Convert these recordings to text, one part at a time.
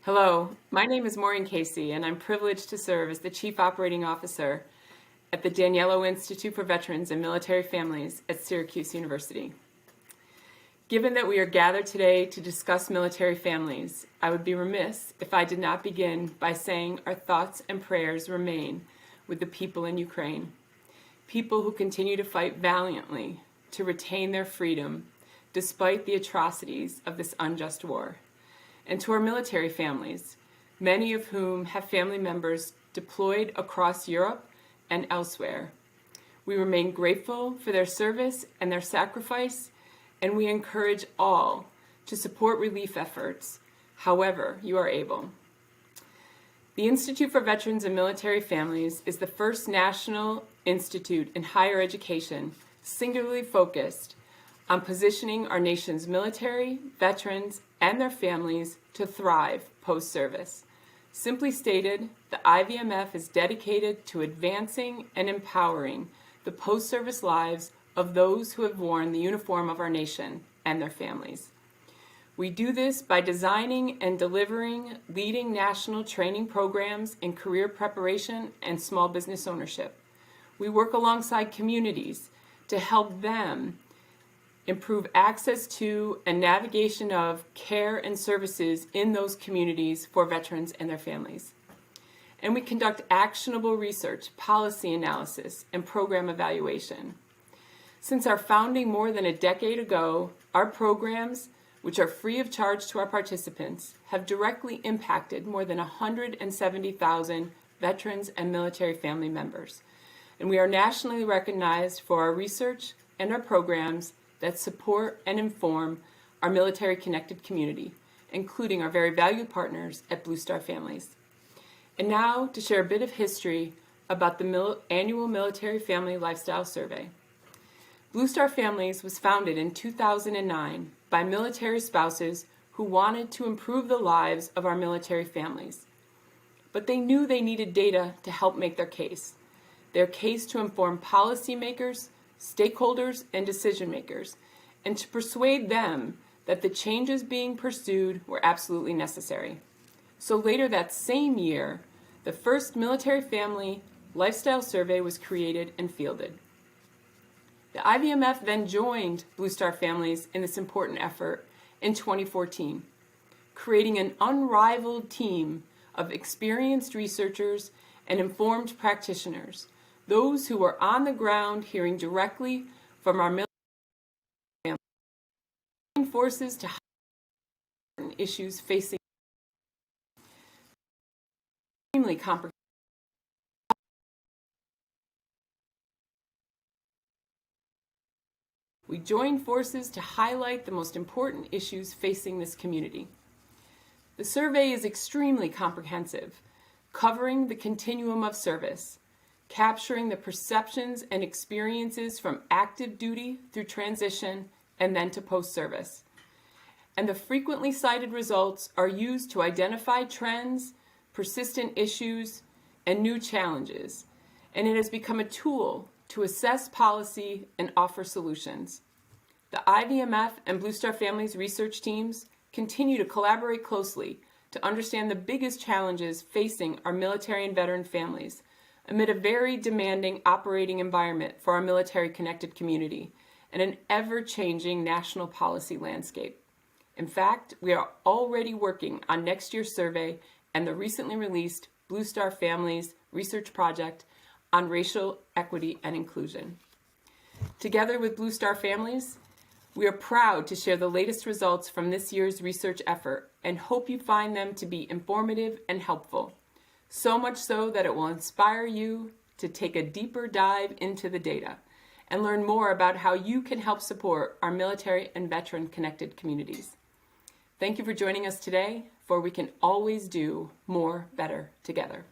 Hello, my name is Maureen Casey, and I'm privileged to serve as the Chief Operating Officer at the Daniello Institute for Veterans and Military Families at Syracuse University. Given that we are gathered today to discuss military families, I would be remiss if I did not begin by saying our thoughts and prayers remain with the people in Ukraine, people who continue to fight valiantly to retain their freedom despite the atrocities of this unjust war. And to our military families, many of whom have family members deployed across Europe and elsewhere. We remain grateful for their service and their sacrifice, and we encourage all to support relief efforts however you are able. The Institute for Veterans and Military Families is the first national institute in higher education singularly focused on positioning our nation's military, veterans, and their families to thrive post-service. Simply stated, the IVMF is dedicated to advancing and empowering the post-service lives of those who have worn the uniform of our nation and their families. We do this by designing and delivering leading national training programs in career preparation and small business ownership. We work alongside communities to help them improve access to and navigation of care and services in those communities for veterans and their families. And we conduct actionable research, policy analysis, and program evaluation. Since our founding more than a decade ago, our programs, which are free of charge to our participants, have directly impacted more than 170,000 veterans and military family members. And we are nationally recognized for our research and our programs that support and inform our military-connected community, including our very valued partners at Blue Star Families. And now to share a bit of history about the annual Military Family Lifestyle Survey. Blue Star Families was founded in 2009 by military spouses who wanted to improve the lives of our military families. But they knew they needed data to help make their case to inform policymakers, stakeholders, and decision makers, and to persuade them that the changes being pursued were absolutely necessary. So later that same year, the first Military Family Lifestyle Survey was created and fielded. The IVMF then joined Blue Star Families in this important effort in 2014, creating an unrivaled team of experienced researchers and informed practitioners, those who are on the ground hearing directly from our military forces to highlight issues facing extremely comprehensive. We join forces to highlight the most important issues facing this community. The survey is extremely comprehensive, covering the continuum of service, capturing the perceptions and experiences from active duty through transition and then to post-service. And the frequently cited results are used to identify trends, persistent issues, and new challenges. And it has become a tool to assess policy and offer solutions. The IVMF and Blue Star Families research teams continue to collaborate closely to understand the biggest challenges facing our military and veteran families amid a very demanding operating environment for our military-connected community and an ever-changing national policy landscape. In fact, we are already working on next year's survey and the recently released Blue Star Families Research Project on racial equity and inclusion. Together with Blue Star Families, we are proud to share the latest results from this year's research effort and hope you find them to be informative and helpful. So much so that it will inspire you to take a deeper dive into the data and learn more about how you can help support our military and veteran connected communities. Thank you for joining us today, for we can always do more better together.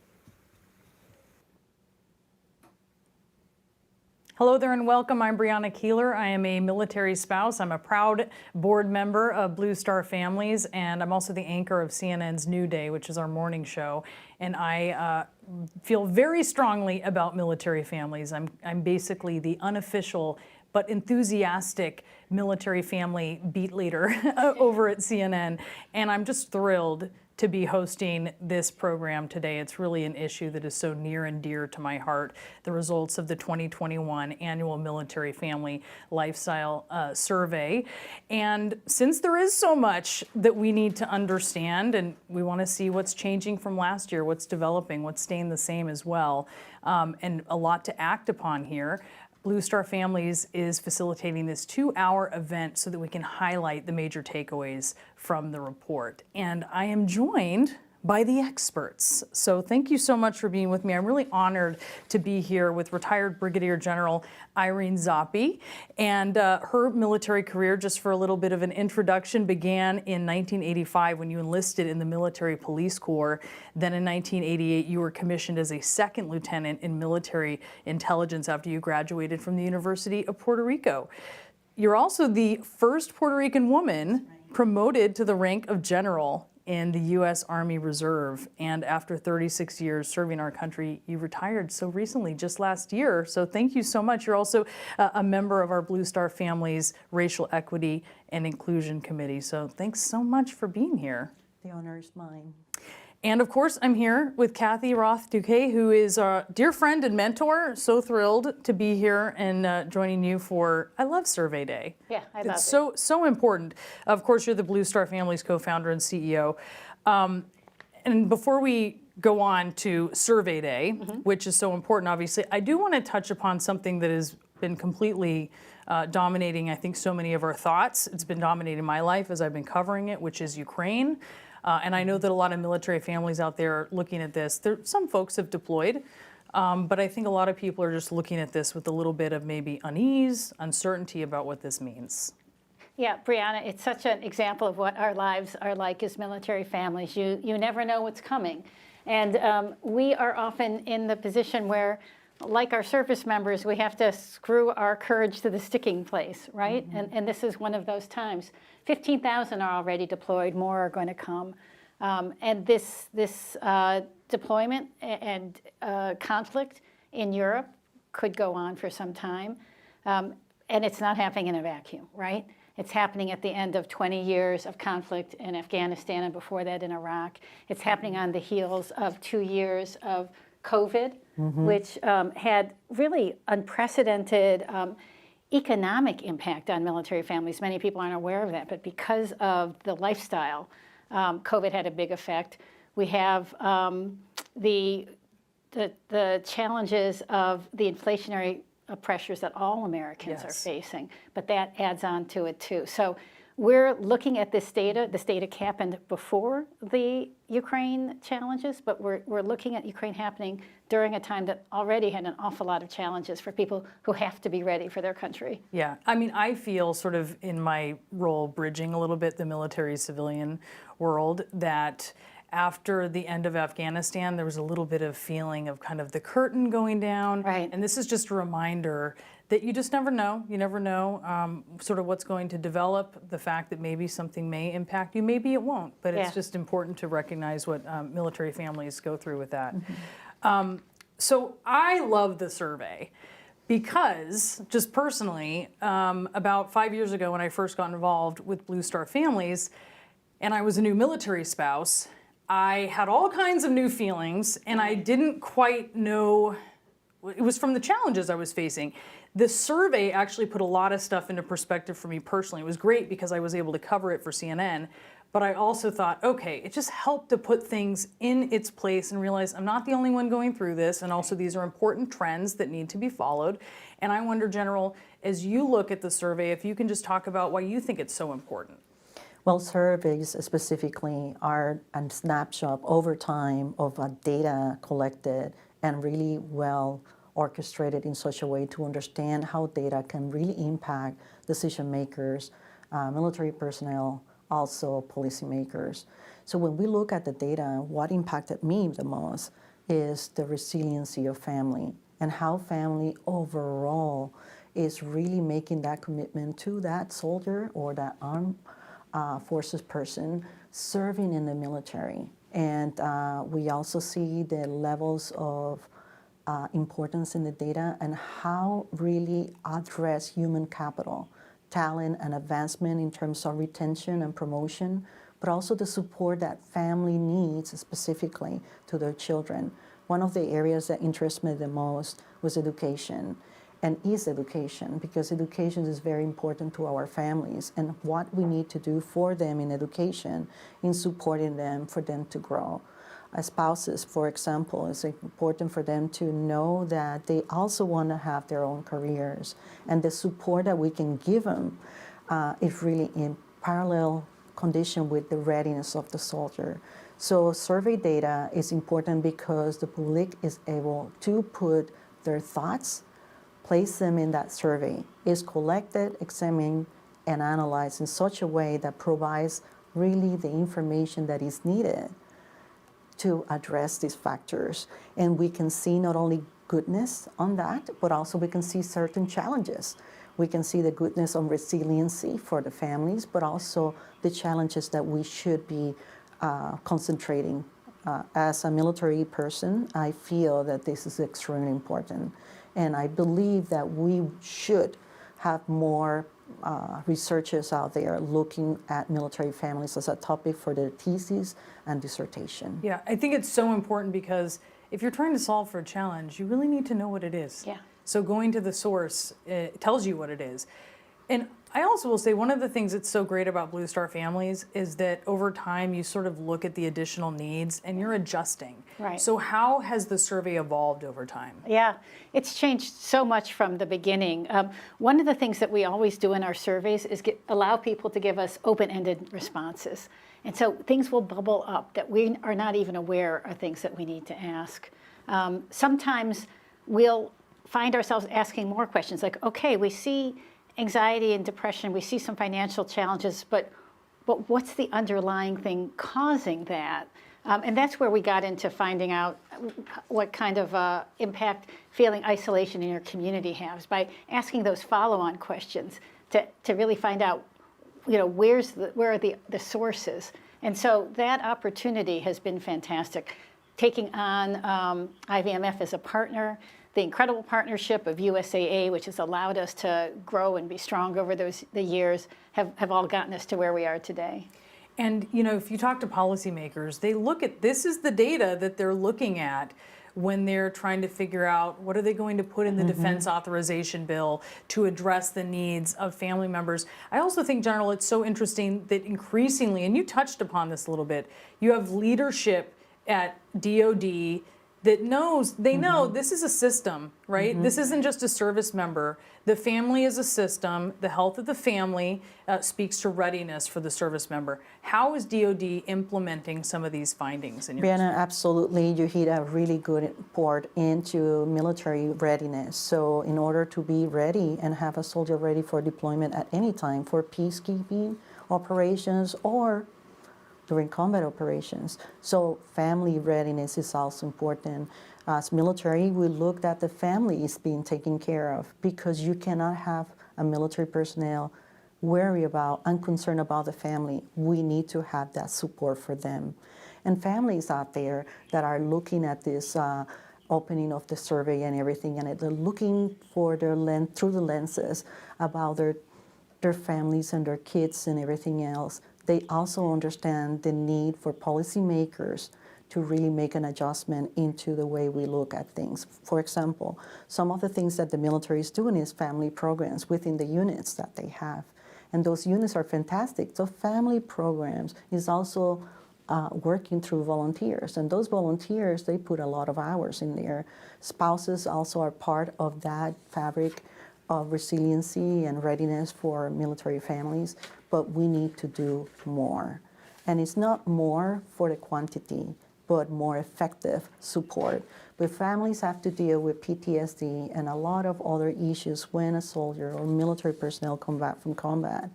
Hello there and welcome. I'm Brianna Keeler. I am a military spouse. I'm a proud board member of Blue Star Families, and I'm also the anchor of CNN's New Day, which is our morning show. And I feel very strongly about military families. I'm basically the unofficial but enthusiastic military family beat leader over at CNN. And I'm just thrilled to be hosting this program today. It's really an issue that is so near and dear to my heart. The results of the 2021 annual Military Family Lifestyle Survey. And since there is so much that we need to understand, and we want to see what's changing from last year, what's developing, what's staying the same as well, and a lot to act upon here, Blue Star Families is facilitating this 2-hour event so that we can highlight the major takeaways from the report. And I am joined by the experts. So thank you so much for being with me. I'm really honored to be here with retired Brigadier General Irene Zoppi. And her military career, just for a little bit of an introduction, began in 1985 when you enlisted in the Military Police Corps. Then in 1988, you were commissioned as a second lieutenant in military intelligence after you graduated from the University of Puerto Rico. You're also the first Puerto Rican woman promoted to the rank of general in the U.S. Army Reserve. And after 36 years serving our country, you retired so recently, just last year. So thank you so much. You're also a member of our Blue Star Families Racial Equity and Inclusion Committee. So thanks so much for being here. The honor is mine. And of course, I'm here with Kathy Roth-Duque, who is a dear friend and mentor. So thrilled to be here and joining you for, I love Survey Day. Yeah, I love It's so important. Of course, you're the Blue Star Families co-founder and CEO. And before we go on to Survey Day, which is so important, obviously, I do want to touch upon something that has been completely dominating, I think, so many of our thoughts. It's been dominating my life as I've been covering it, which is Ukraine. And I know that a lot of military families out there are looking at this. Some folks have deployed, but I think a lot of people are just looking at this with a little bit of maybe unease, uncertainty about what this means. Yeah, Brianna, it's such an example of what our lives are like as military families. You never know what's coming. And we are often in the position where, like our service members, we have to screw our courage to the sticking place, right? And this is one of those times. 15,000 are already deployed, more are going to come. And this deployment and conflict in Europe could go on for some time. And it's not happening in a vacuum, right? It's happening at the end of 20 years of conflict in Afghanistan and before that in Iraq. It's happening on the heels of 2 years of COVID, which had really unprecedented economic impact on military families. Many people aren't aware of that, but because of the lifestyle, COVID had a big effect. We have the challenges of the inflationary pressures that all Americans are facing, but that adds on to it too. So we're looking at this data. This data happened before the Ukraine challenges, but we're looking at Ukraine happening during a time that already had an awful lot of challenges for people who have to be ready for their country. Yeah, I mean, I feel sort of in my role bridging a little bit the military-civilian world that after the end of Afghanistan, there was a little bit of feeling of kind of the curtain going down. Right. And this is just a reminder that you just never know. You never know sort of what's going to develop, the fact that maybe something may impact you, maybe it won't. But it's just important to recognize what military families go through with that. So I love the survey because, just personally, about 5 years ago when I first got involved with Blue Star Families, and I was a new military spouse, I had all kinds of new feelings, and I didn't quite know. It was from the challenges I was facing. The survey actually put a lot of stuff into perspective for me personally. It was great because I was able to cover it for CNN, but I also thought, okay, it just helped to put things in its place and realize I'm not the only one going through this, and also these are important trends that need to be followed. And I wonder, General, as you look at the survey, if you can just talk about why you think it's so important. Well, surveys specifically are a snapshot over time of data collected and really well orchestrated in such a way to understand how data can really impact decision makers, military personnel, also policymakers. So when we look at the data, what impacted me the most is the resiliency of family and how family overall is really making that commitment to that soldier or that armed forces person serving in the military. And we also see the levels of importance in the data and how really address human capital, talent and advancement in terms of retention and promotion but also the support that family needs specifically to their children. One of the areas that interests me the most was education, and is education, because education is very important to our families and what we need to do for them in education, in supporting them, for them to grow. As spouses, for example, it's important for them to know that they also want to have their own careers, and the support that we can give them is really in parallel condition with the readiness of the soldier. So survey data is important because the public is able to put their thoughts, place them in that survey, is collected, examined, and analyzed in such a way that provides really the information that is needed to address these factors. And we can see not only goodness on that, but also we can see certain challenges. We can see the goodness on resiliency for the families, but also the challenges that we should be concentrating. As a military person, I feel that this is extremely important. And I believe that we should have more researchers out there looking at military families as a topic for their thesis and dissertation. Yeah, I think it's so important because if you're trying to solve for a challenge, you really need to know what it is. Yeah. So going to the source tells you what it is. And I also will say one of the things that's so great about Blue Star Families is that over time you sort of look at the additional needs and you're adjusting. Right. So how has the survey evolved over time? Yeah, it's changed so much from the beginning. One of the things that we always do in our surveys is allow people to give us open-ended responses. And so things will bubble up that we are not even aware are things that we need to ask. Sometimes we'll find ourselves asking more questions like, okay, we see anxiety and depression, we see some financial challenges, but what's the underlying thing causing that? And that's where we got into finding out what kind of impact feeling isolation in your community has by asking those follow-on questions to really find out, you know, where are the sources. And so that opportunity has been fantastic. Taking on IVMF as a partner, the incredible partnership of USAA, which has allowed us to grow and be strong over the years, have all gotten us to where we are today. And you know, if you talk to policymakers, they look at this is the data that they're looking at when they're trying to figure out what are they going to put in the defense authorization bill to address the needs of family members. I also think, General, it's so interesting that increasingly, and you touched upon this a little bit, you have leadership at DOD that knows, they know this is a system, right? This isn't just a service member. The family is a system. The health of the family speaks to readiness for the service member. How is DOD implementing some of these findings in your Brianna, absolutely. You hit a really good port into military readiness. So in order to be ready and have a soldier ready for deployment at any time for peacekeeping operations or during combat operations. So family readiness is also important. As military, we looked at the family is being taken care of because you cannot have a military personnel worry about and concerned about the family. We need to have that support for them. And families out there that are looking at this opening of the survey and everything, and they're looking for their through the lenses about their families and their kids and everything else. They also understand the need for policymakers to really make an adjustment into the way we look at things. For example, some of the things that the military is doing is family programs within the units that they have. And those units are fantastic. So family programs is also working through volunteers. And those volunteers, they put a lot of hours in there. Spouses also are part of that fabric of resiliency and readiness for military families, but we need to do more. And it's not more for the quantity, but more effective support. But families have to deal with PTSD and a lot of other issues when a soldier or military personnel come back from combat.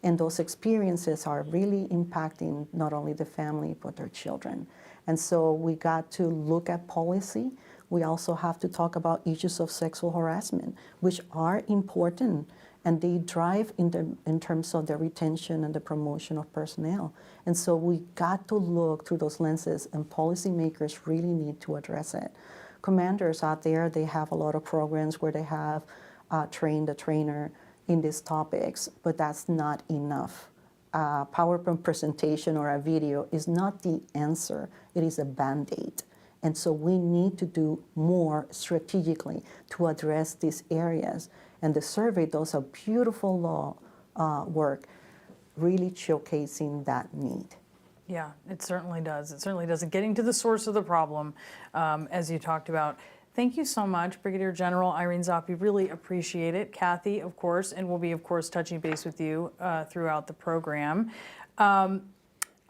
And those experiences are really impacting not only the family, but their children. And so we got to look at policy. We also have to talk about issues of sexual harassment, which are important, and they drive in terms of the retention and the promotion of personnel. And so we got to look through those lenses, and policymakers really need to address it. Commanders out there, they have a lot of programs where they have trained a trainer in these topics, but that's not enough. a PowerPoint presentation or a video is not the answer. It is a Band-Aid. And so we need to do more strategically to address these areas. And the survey does a beautiful work really showcasing that need. Yeah, it certainly does. It certainly does. And getting to the source of the problem, as you talked about. Thank you so much, Brigadier General Irene Zoppi. Really appreciate it. Kathy, of course, and we'll be, of course, touching base with you throughout the program.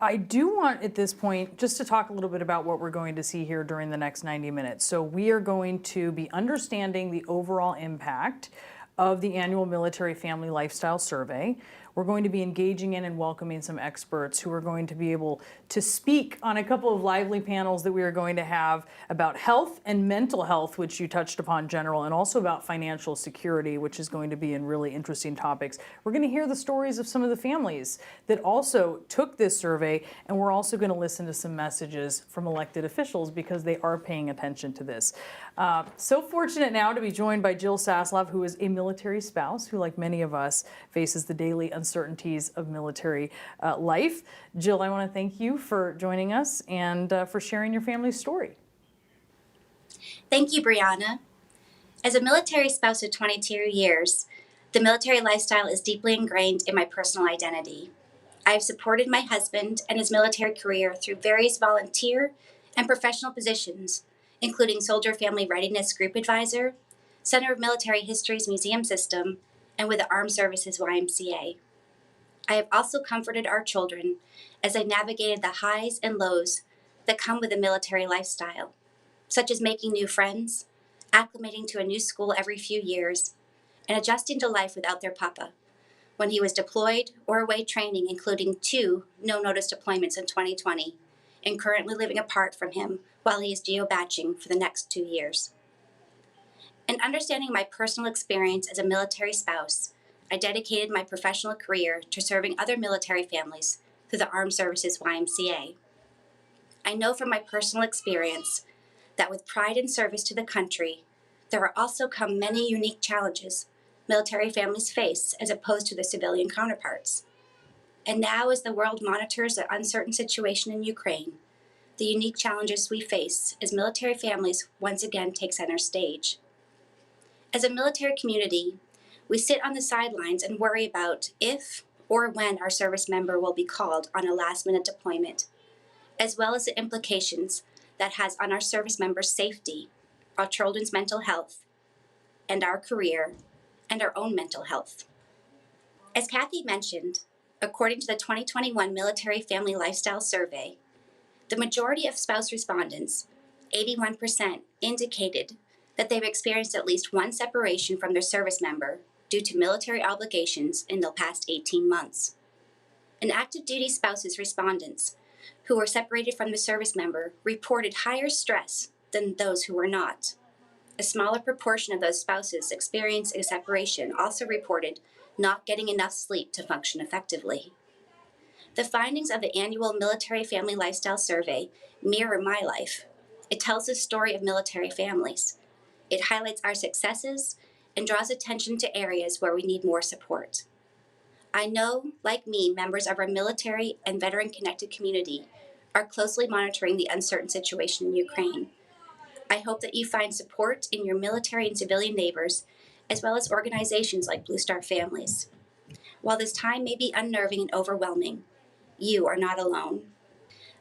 I do want, at this point, just to talk a little bit about what we're going to see here during the next 90 minutes. So we are going to be understanding the overall impact of the annual Military Family Lifestyle Survey. We're going to be engaging in and welcoming some experts who are going to be able to speak on a couple of lively panels that we are going to have about health and mental health, which you touched upon, General, and also about financial security, which is going to be in really interesting topics. We're going to hear the stories of some of the families that also took this survey, and we're also going to listen to some messages from elected officials because they are paying attention to this. So fortunate now to be joined by Jill Saslov, who is a military spouse who, like many of us, faces the daily uncertainties of military life. Jill, I want to thank you for joining us and for sharing your family's story. Thank you, Brianna. As a military spouse of 22 years, the military lifestyle is deeply ingrained in my personal identity. I have supported my husband and his military career through various volunteer and professional positions, including Soldier Family Readiness Group Advisor, Center of Military History's Museum System, and with the Armed Services YMCA. I have also comforted our children as they navigated the highs and lows that come with a military lifestyle, such as making new friends, acclimating to a new school every few years, and adjusting to life without their papa when he was deployed or away training, including 2 no-notice deployments in 2020, and currently living apart from him while he is geo-batching for the next 2 years. In understanding my personal experience as a military spouse, I dedicated my professional career to serving other military families through the Armed Services YMCA. I know from my personal experience that with pride and service to the country, there are also come many unique challenges military families face as opposed to their civilian counterparts. And now, as the world monitors the uncertain situation in Ukraine, the unique challenges we face as military families once again take center stage. As a military community, we sit on the sidelines and worry about if or when our service member will be called on a last-minute deployment, as well as the implications that has on our service members' safety, our children's mental health, and our career, and our own mental health. As Kathy mentioned, according to the 2021 Military Family Lifestyle Survey, the majority of spouse respondents, 81%, indicated that they've experienced at least one separation from their service member due to military obligations in the past 18 months. And active duty spouses respondents who were separated from the service member reported higher stress than those who were not. A smaller proportion of those spouses experiencing a separation also reported not getting enough sleep to function effectively. The findings of the annual Military Family Lifestyle Survey mirror my life. It tells the story of military families. It highlights our successes and draws attention to areas where we need more support. I know, like me, members of our military and veteran-connected community are closely monitoring the uncertain situation in Ukraine. I hope that you find support in your military and civilian neighbors, as well as organizations like Blue Star Families. While this time may be unnerving and overwhelming, you are not alone.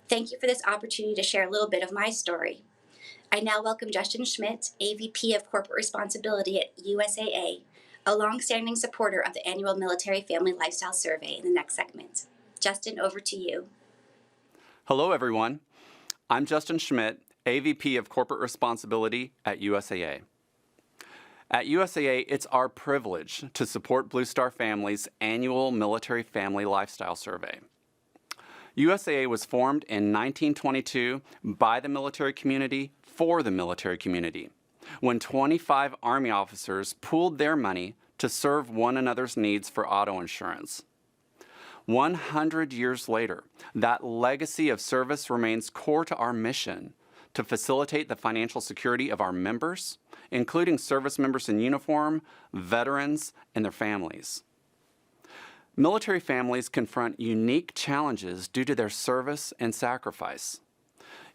Thank you for this opportunity to share a little bit of my story. I now welcome Justin Schmidt, AVP of Corporate Responsibility at USAA, a longstanding supporter of the annual Military Family Lifestyle Survey, in the next segment. Justin, over to you. Hello, everyone. I'm Justin Schmidt, AVP of Corporate Responsibility at USAA. At USAA, it's our privilege to support Blue Star Family's annual Military Family Lifestyle Survey. USAA was formed in 1922 by the military community for the military community, when 25 Army officers pooled their money to serve one another's needs for auto insurance. 100 years later, that legacy of service remains core to our mission to facilitate the financial security of our members, including service members in uniform, veterans, and their families. Military families confront unique challenges due to their service and sacrifice.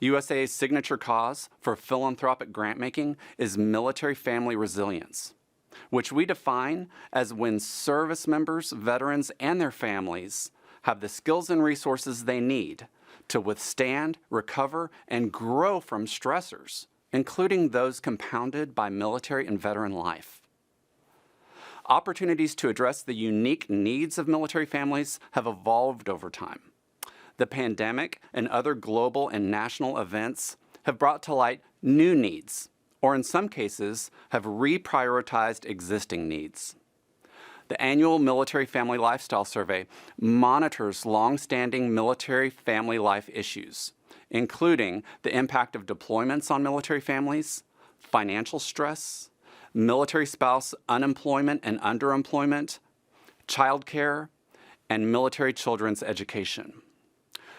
USAA's signature cause for philanthropic grant-making is military family resilience, which we define as when service members, veterans, and their families have the skills and resources they need to withstand, recover, and grow from stressors, including those compounded by military and veteran life. Opportunities to address the unique needs of military families have evolved over time. The pandemic and other global and national events have brought to light new needs, or in some cases, have reprioritized existing needs. The annual Military Family Lifestyle Survey monitors long-standing military family life issues, including the impact of deployments on military families, financial stress, military spouse unemployment and underemployment, childcare, and military children's education.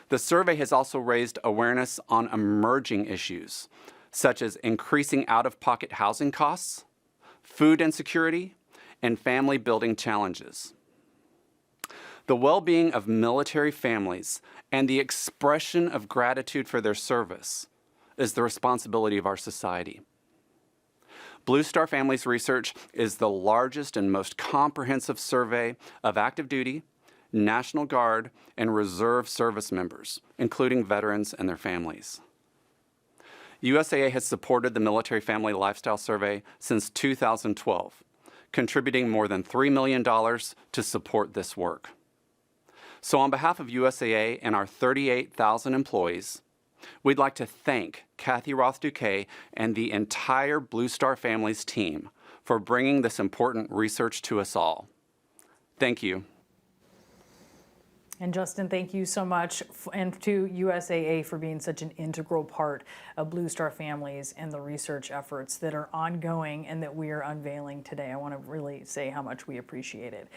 The survey has also raised awareness on emerging issues, such as increasing out-of-pocket housing costs, food insecurity, and family building challenges. The well-being of military families and the expression of gratitude for their service is the responsibility of our society. Blue Star Families Research is the largest and most comprehensive survey of active duty, National Guard, and Reserve service members, including veterans and their families. USAA has supported the Military Family Lifestyle Survey since 2012, contributing more than $3 million to support this work. So on behalf of USAA and our 38,000 employees, we'd like to thank Kathy Roth-Duquet and the entire Blue Star Families team for bringing this important research to us all. Thank you. And Justin, thank you so much, and to USAA for being such an integral part of Blue Star Families and the research efforts that are ongoing and that we are unveiling today. I want to really say how much we appreciate it.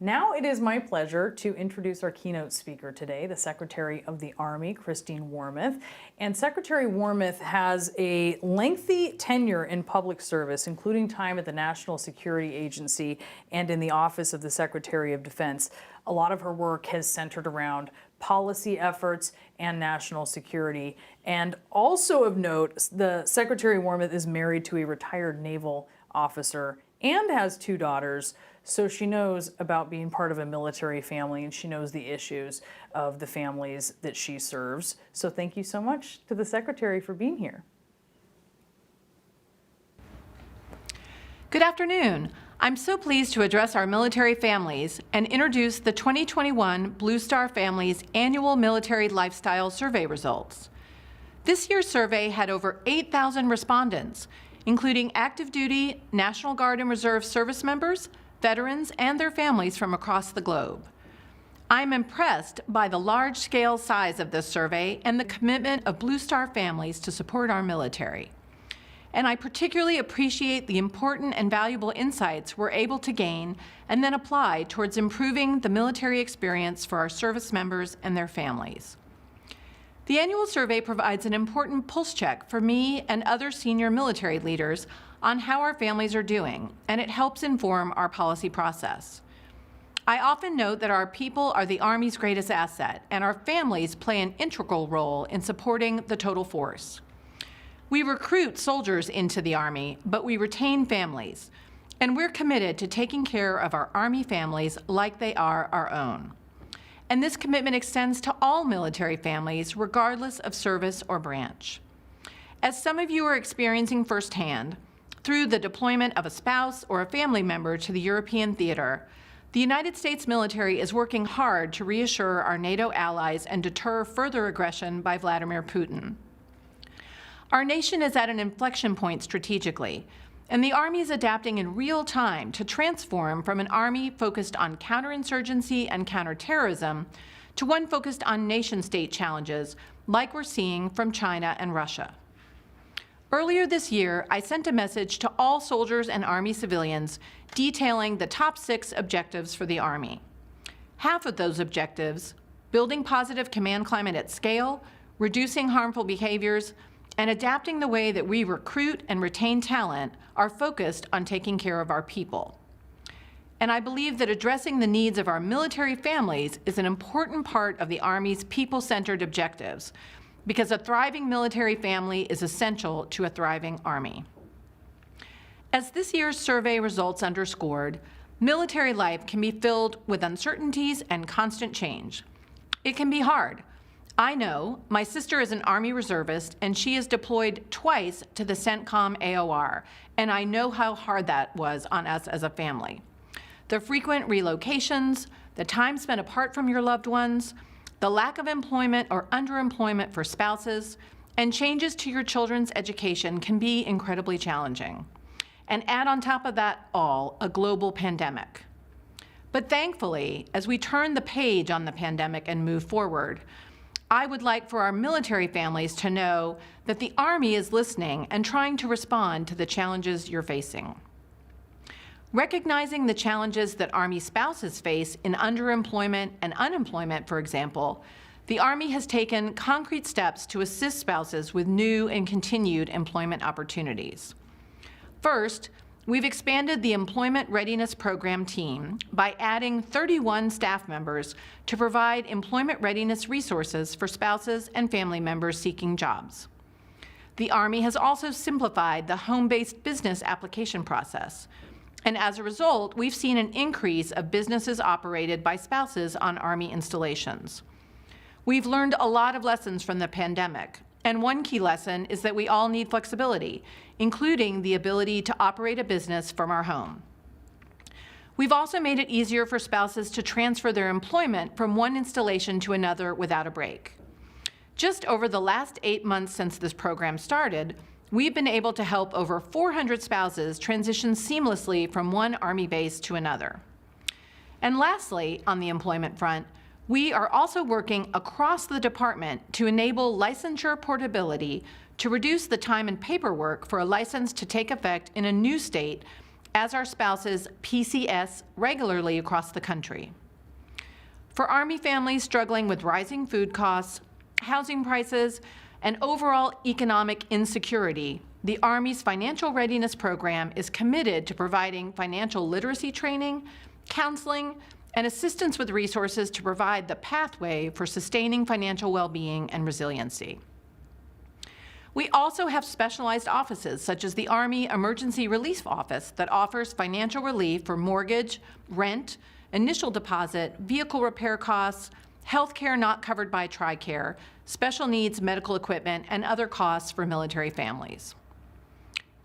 Now it is my pleasure to introduce our keynote speaker today, the Secretary of the Army, Christine Wormuth. And Secretary Wormuth has a lengthy tenure in public service, including time at the National Security Agency and in the Office of the Secretary of Defense. A lot of her work has centered around policy efforts and national security. And also of note, the Secretary Wormuth is married to a retired naval officer and has 2 daughters. So she knows about being part of a military family, and she knows the issues of the families that she serves. So thank you so much to the Secretary for being here. Good afternoon. I'm so pleased to address our military families and introduce the 2021 Blue Star Families Annual Military Lifestyle Survey results. This year's survey had over 8,000 respondents, including active duty, National Guard and Reserve service members, veterans, and their families from across the globe. I'm impressed by the large-scale size of this survey and the commitment of Blue Star families to support our military. And I particularly appreciate the important and valuable insights we're able to gain and then apply towards improving the military experience for our service members and their families. The annual survey provides an important pulse check for me and other senior military leaders on how our families are doing, and it helps inform our policy process. I often note that our people are the Army's greatest asset, and our families play an integral role in supporting the total force. We recruit soldiers into the Army, but we retain families, and we're committed to taking care of our Army families like they are our own. And this commitment extends to all military families, regardless of service or branch. As some of you are experiencing firsthand, through the deployment of a spouse or a family member to the European theater, the United States military is working hard to reassure our NATO allies and deter further aggression by Vladimir Putin. Our nation is at an inflection point strategically, and the Army is adapting in real time to transform from an Army focused on counterinsurgency and counterterrorism to one focused on nation-state challenges like we're seeing from China and Russia. Earlier this year, I sent a message to all soldiers and Army civilians detailing the top 6 objectives for the Army. Half of those objectives, building positive command climate at scale, reducing harmful behaviors, and adapting the way that we recruit and retain talent, are focused on taking care of our people. and I believe that addressing the needs of our military families is an important part of the Army's people-centered objectives, because a thriving military family is essential to a thriving Army. As this year's survey results underscored, military life can be filled with uncertainties and constant change. It can be hard. I know. My sister is an Army reservist, and she is deployed twice to the CENTCOM AOR, and I know how hard that was on us as a family. The frequent relocations, the time spent apart from your loved ones, the lack of employment or underemployment for spouses, and changes to your children's education can be incredibly challenging. And add on top of that all, a global pandemic. But thankfully, as we turn the page on the pandemic and move forward, I would like for our military families to know that the Army is listening and trying to respond to the challenges you're facing. Recognizing the challenges that Army spouses face in underemployment and unemployment, for example, the Army has taken concrete steps to assist spouses with new and continued employment opportunities. First, we've expanded the Employment Readiness Program team by adding 31 staff members to provide employment readiness resources for spouses and family members seeking jobs. The Army has also simplified the home-based business application process, and as a result, we've seen an increase of businesses operated by spouses on Army installations. We've learned a lot of lessons from the pandemic, and one key lesson is that we all need flexibility, including the ability to operate a business from our home. We've also made it easier for spouses to transfer their employment from one installation to another without a break. Just over the last 8 months since this program started, we've been able to help over 400 spouses transition seamlessly from one Army base to another. And lastly, on the employment front, we are also working across the department to enable licensure portability to reduce the time and paperwork for a license to take effect in a new state as our spouses PCS regularly across the country. For Army families struggling with rising food costs, housing prices, and overall economic insecurity, the Army's Financial Readiness Program is committed to providing financial literacy training, counseling, and assistance with resources to provide the pathway for sustaining financial well-being and resiliency. We also have specialized offices, such as the Army Emergency Relief Office, that offers financial relief for mortgage, rent, initial deposit, vehicle repair costs, health care not covered by TRICARE, special needs medical equipment, and other costs for military families.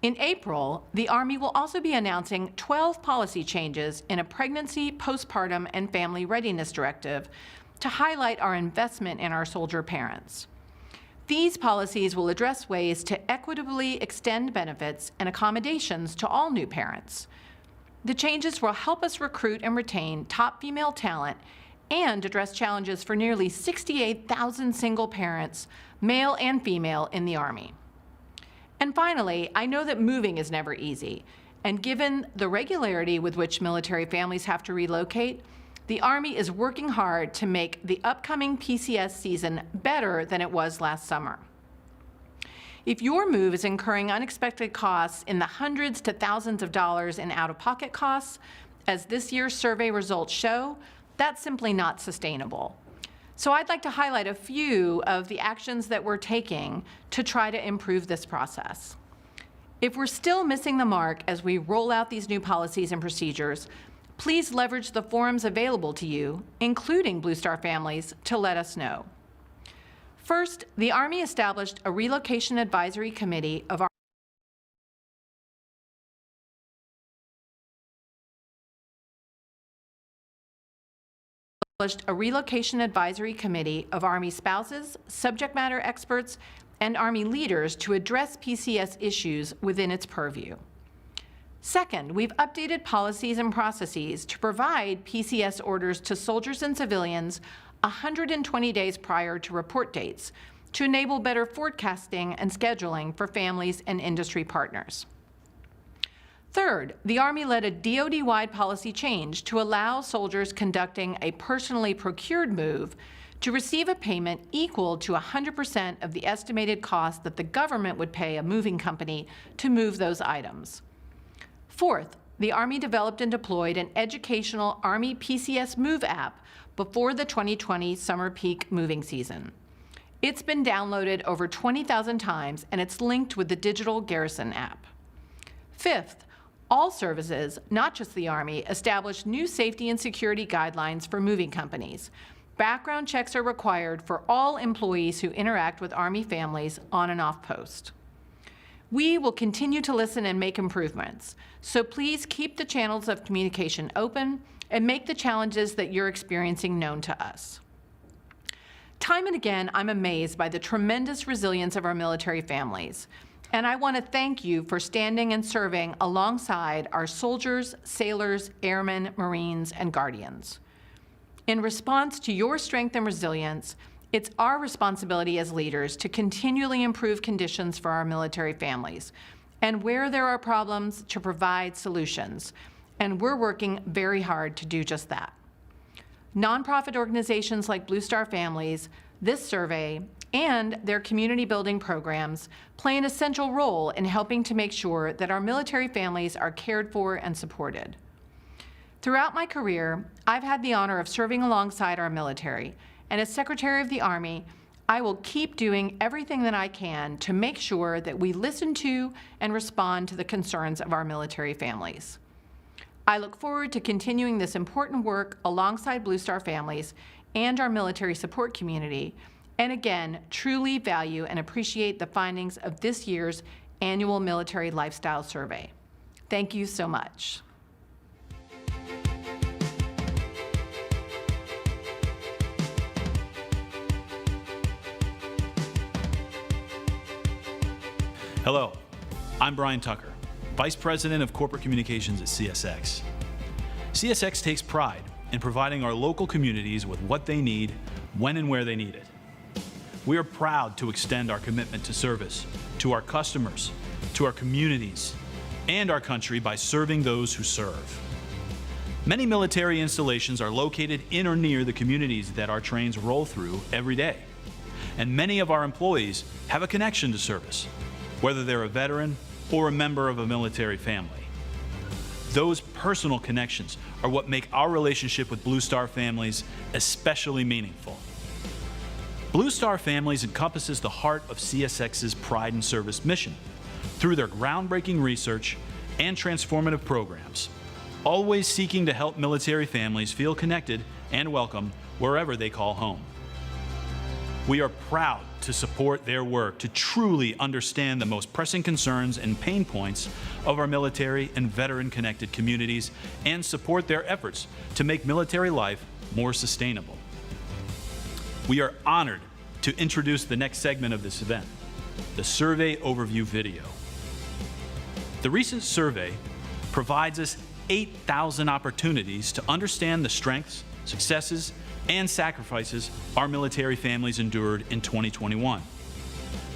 In April, the Army will also be announcing 12 policy changes in a pregnancy, postpartum, and family readiness directive to highlight our investment in our soldier parents. These policies will address ways to equitably extend benefits and accommodations to all new parents. The changes will help us recruit and retain top female talent and address challenges for nearly 68,000 single parents, male and female, in the Army. And finally, I know that moving is never easy, and given the regularity with which military families have to relocate, the Army is working hard to make the upcoming PCS season better than it was last summer. If your move is incurring unexpected costs in the hundreds to thousands of dollars in out-of-pocket costs, as this year's survey results show, that's simply not sustainable. So I'd like to highlight a few of the actions that we're taking to try to improve this process. If we're still missing the mark as we roll out these new policies and procedures, please leverage the forums available to you, including Blue Star Families, to let us know. First, the Army established a Relocation Advisory Committee of Army spouses, subject matter experts, and Army leaders to address PCS issues within its purview. Second, we've updated policies and processes to provide PCS orders to soldiers and civilians 120 days prior to report dates to enable better forecasting and scheduling for families and industry partners. Third, the Army led a DoD-wide policy change to allow soldiers conducting a personally procured move to receive a payment equal to 100% of the estimated cost that the government would pay a moving company to move those items. Fourth, the Army developed and deployed an educational Army PCS Move app before the 2020 summer peak moving season. It's been downloaded over 20,000 times, and it's linked with the digital Garrison app. Fifth, all services, not just the Army, established new safety and security guidelines for moving companies. Background checks are required for all employees who interact with Army families on and off post. We will continue to listen and make improvements, so please keep the channels of communication open and make the challenges that you're experiencing known to us. Time and again, I'm amazed by the tremendous resilience of our military families, and I want to thank you for standing and serving alongside our soldiers, sailors, airmen, Marines, and Guardians. In response to your strength and resilience, it's our responsibility as leaders to continually improve conditions for our military families, and where there are problems, to provide solutions. And we're working very hard to do just that. Nonprofit organizations like Blue Star Families, this survey, and their community building programs play an essential role in helping to make sure that our military families are cared for and supported. Throughout my career, I've had the honor of serving alongside our military, and as Secretary of the Army, I will keep doing everything that I can to make sure that we listen to and respond to the concerns of our military families. I look forward to continuing this important work alongside Blue Star families and our military support community, and again, truly value and appreciate the findings of this year's annual Military Lifestyle Survey. Thank you so much. Hello, I'm Brian Tucker, Vice President of Corporate Communications at CSX. CSX takes pride in providing our local communities with what they need, when and where they need it. We are proud to extend our commitment to service to our customers, to our communities, and our country by serving those who serve. Many military installations are located in or near the communities that our trains roll through every day. And many of our employees have a connection to service, whether they're a veteran or a member of a military family. Those personal connections are what make our relationship with Blue Star Families especially meaningful. Blue Star Families encompasses the heart of CSX's Pride in Service mission through their groundbreaking research and transformative programs, always seeking to help military families feel connected and welcome wherever they call home. We are proud to support their work to truly understand the most pressing concerns and pain points of our military and veteran-connected communities and support their efforts to make military life more sustainable. We are honored to introduce the next segment of this event, the survey overview video. The recent survey provides us 8,000 opportunities to understand the strengths, successes, and sacrifices our military families endured in 2021.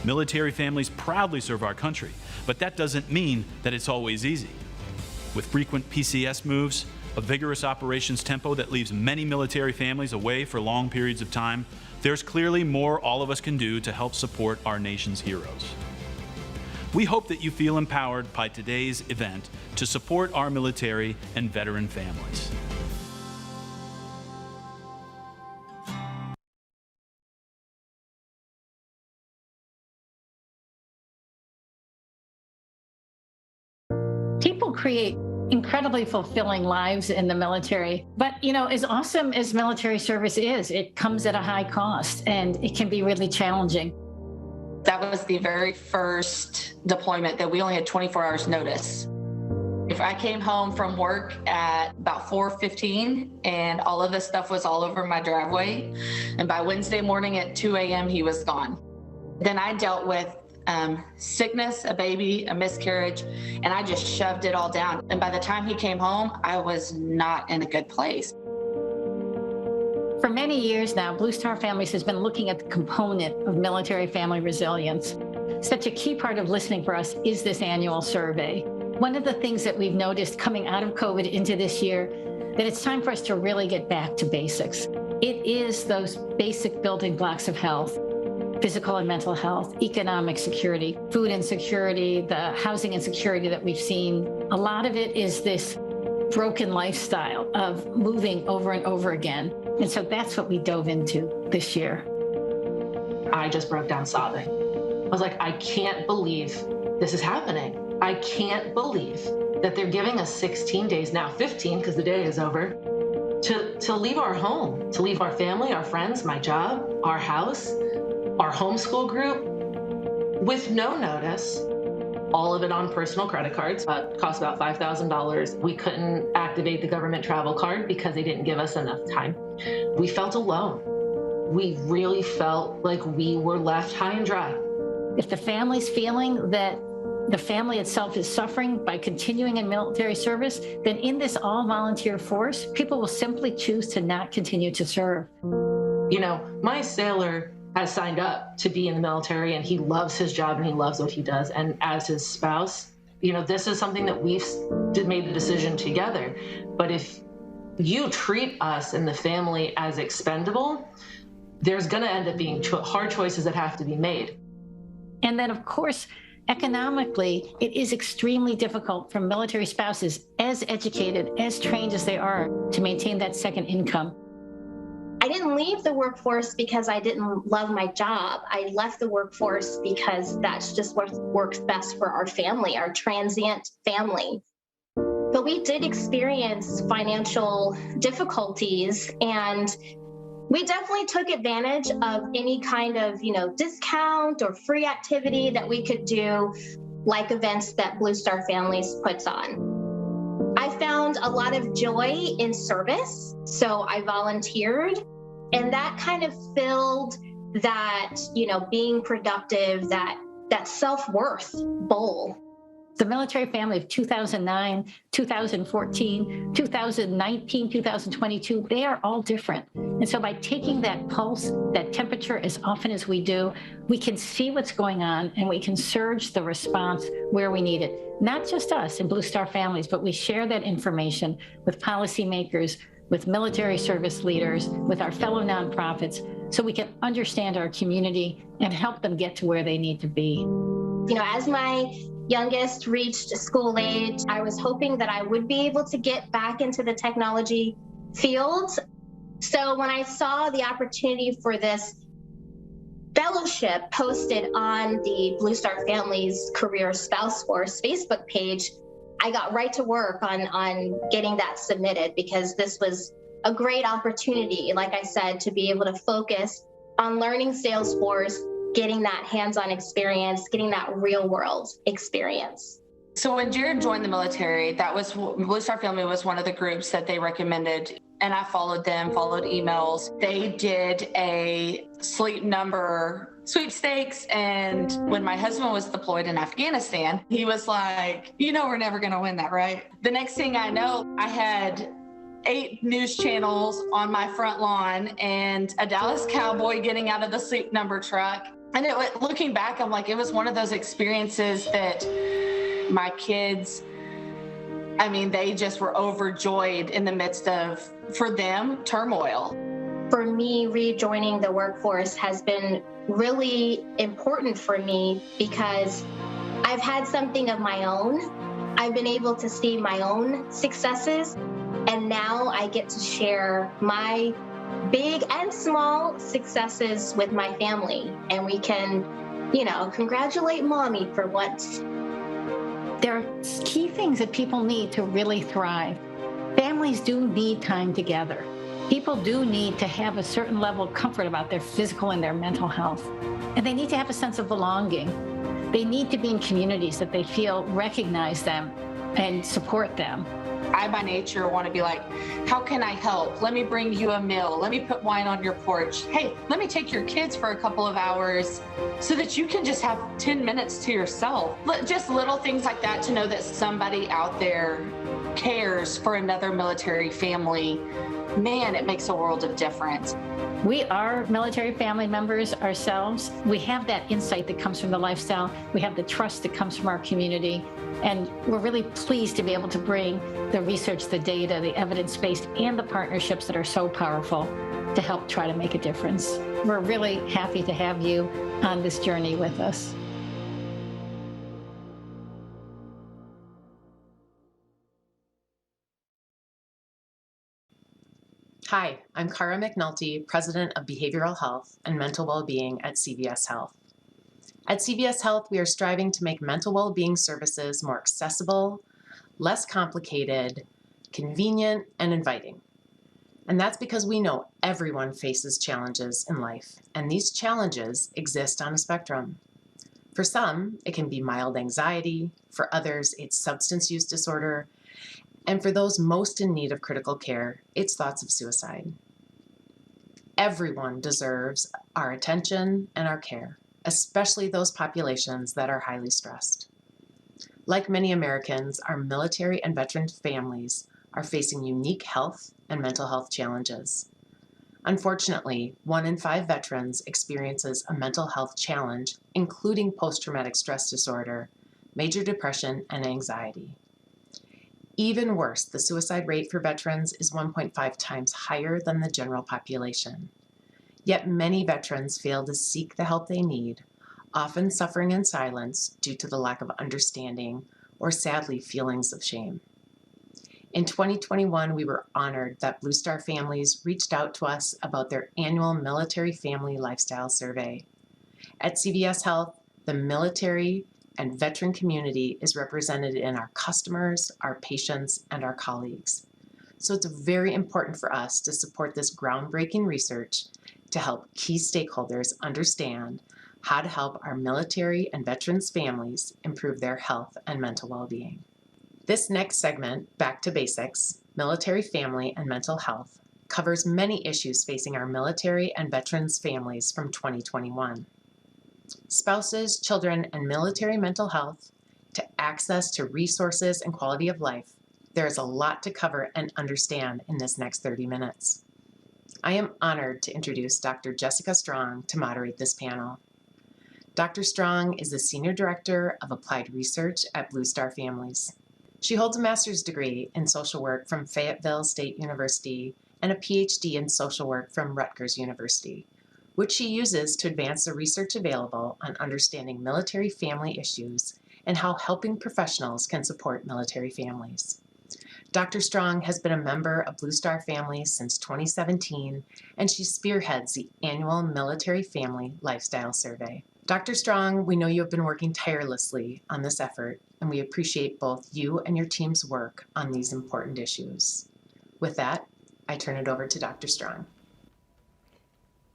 Military families proudly serve our country, but that doesn't mean that it's always easy. With frequent PCS moves, a vigorous operations tempo that leaves many military families away for long periods of time, there's clearly more all of us can do to help support our nation's heroes. We hope that you feel empowered by today's event to support our military and veteran families. People create incredibly fulfilling lives in the military. But, as awesome as military service is, it comes at a high cost and it can be really challenging. That was the very first deployment that we only had 24 hours notice. If I came home from work at about 4:15 and all of this stuff was all over my driveway, and by Wednesday morning at 2 a.m. he was gone. Then I dealt with sickness, a baby, a miscarriage, and I just shoved it all down. And by the time he came home, I was not in a good place. For many years now, Blue Star Families has been looking at the component of military family resilience. Such a key part of listening for us is this annual survey. One of the things that we've noticed coming out of COVID into this year, that it's time for us to really get back to basics. It is those basic building blocks of health. physical and mental health, economic security, food insecurity, the housing insecurity that we've seen. A lot of it is this broken lifestyle of moving over and over again. And so that's what we dove into this year. I just broke down sobbing. I was like, I can't believe this is happening. I can't believe that they're giving us 16 days, now 15 because the day is over, to leave our home, to leave our family, our friends, my job, our house, our homeschool group with no notice. All of it on personal credit cards. Cost about $5,000. We couldn't activate the government travel card because they didn't give us enough time. We felt alone. We really felt like we were left high and dry. If the family's feeling that the family itself is suffering by continuing in military service, then in this all-volunteer force, people will simply choose to not continue to serve. You know, my sailor has signed up to be in the military and he loves his job and he loves what he does. And as his spouse, you know, this is something that we've made the decision together. But if you treat us and the family as expendable, there's going to end up being hard choices that have to be made. And then, of course, economically, it is extremely difficult for military spouses, as educated, as trained as they are, to maintain that second income. I didn't leave the workforce because I didn't love my job. I left the workforce because that's just what works best for our family, our transient family. But we did experience financial difficulties, and we definitely took advantage of any kind of, discount or free activity that we could do, like events that Blue Star Families puts on. I found a lot of joy in service, so I volunteered, and that kind of filled that, being productive, that self-worth bowl. The military family of 2009, 2014, 2019, 2022, they are all different. And so by taking that pulse, that temperature as often as we do, we can see what's going on and we can surge the response where we need it. Not just us in Blue Star Families, but we share that information with policymakers, with military service leaders, with our fellow nonprofits, so we can understand our community and help them get to where they need to be. As my youngest reached school age, I was hoping that I would be able to get back into the technology field. So when I saw the opportunity for this fellowship posted on the Blue Star Families Career Spouse Force Facebook page, I got right to work on getting that submitted, because this was a great opportunity, like I said, to be able to focus on learning Salesforce, getting that hands-on experience, getting that real-world experience. So when Jared joined the military, Blue Star Family was one of the groups that they recommended, and I followed them, followed emails. They did a sleep number sweepstakes, and when my husband was deployed in Afghanistan, he was like, we're never gonna win that, right? The next thing I know, I had 8 news channels on my front lawn and a Dallas Cowboy getting out of the sleep number truck. And looking back, I'm like, it was one of those experiences that my kids, they just were overjoyed in the midst of, for them, turmoil. For me, rejoining the workforce has been really important for me because I've had something of my own. I've been able to see my own successes, and now I get to share my big and small successes with my family, and we can, congratulate mommy for what. There are key things that people need to really thrive. Families do need time together. People do need to have a certain level of comfort about their physical and their mental health. And they need to have a sense of belonging. They need to be in communities that they feel recognize them and support them. I, by nature, want to be like, how can I help? Let me bring you a meal. Let me put wine on your porch. Hey, let me take your kids for a couple of hours so that you can just have 10 minutes to yourself. Just little things like that, to know that somebody out there cares for another military family. Man, it makes a world of difference. We are military family members ourselves. We have that insight that comes from the lifestyle. We have the trust that comes from our community. And we're really pleased to be able to bring the research, the data, the evidence-based, and the partnerships that are so powerful to help try to make a difference. We're really happy to have you on this journey with us. Hi, I'm Cara McNulty, President of Behavioral Health and Mental Wellbeing at CVS Health. At CVS Health, we are striving to make mental well-being services more accessible, less complicated, convenient, and inviting. And that's because we know everyone faces challenges in life, and these challenges exist on a spectrum. For some, it can be mild anxiety. For others, it's substance use disorder. And for those most in need of critical care, it's thoughts of suicide. Everyone deserves our attention and our care, especially those populations that are highly stressed. Like many Americans, our military and veteran families are facing unique health and mental health challenges. Unfortunately, 1 in 5 veterans experiences a mental health challenge, including post-traumatic stress disorder, major depression, and anxiety. Even worse, the suicide rate for veterans is 1.5 times higher than the general population. Yet many veterans fail to seek the help they need, often suffering in silence due to the lack of understanding or, sadly, feelings of shame. In 2021, we were honored that Blue Star families reached out to us about their annual Military Family Lifestyle Survey. At CVS Health, the military and veteran community is represented in our customers, our patients, and our colleagues. So it's very important for us to support this groundbreaking research to help key stakeholders understand how to help our military and veterans families improve their health and mental well-being. This next segment, Back to Basics, Military Family and Mental Health, covers many issues facing our military and veterans families from 2021. Spouses, children, and military mental health, to access to resources and quality of life, there is a lot to cover and understand in this next 30 minutes. I am honored to introduce Dr. Jessica Strong to moderate this panel. Dr. Strong is the Senior Director of Applied Research at Blue Star Families. She holds a master's degree in social work from Fayetteville State University and a PhD in social work from Rutgers University, which she uses to advance the research available on understanding military family issues and how helping professionals can support military families. Dr. Strong has been a member of Blue Star Families since 2017, and she spearheads the annual Military Family Lifestyle Survey. Dr. Strong, we know you have been working tirelessly on this effort, and we appreciate both you and your team's work on these important issues. With that, I turn it over to Dr. Strong.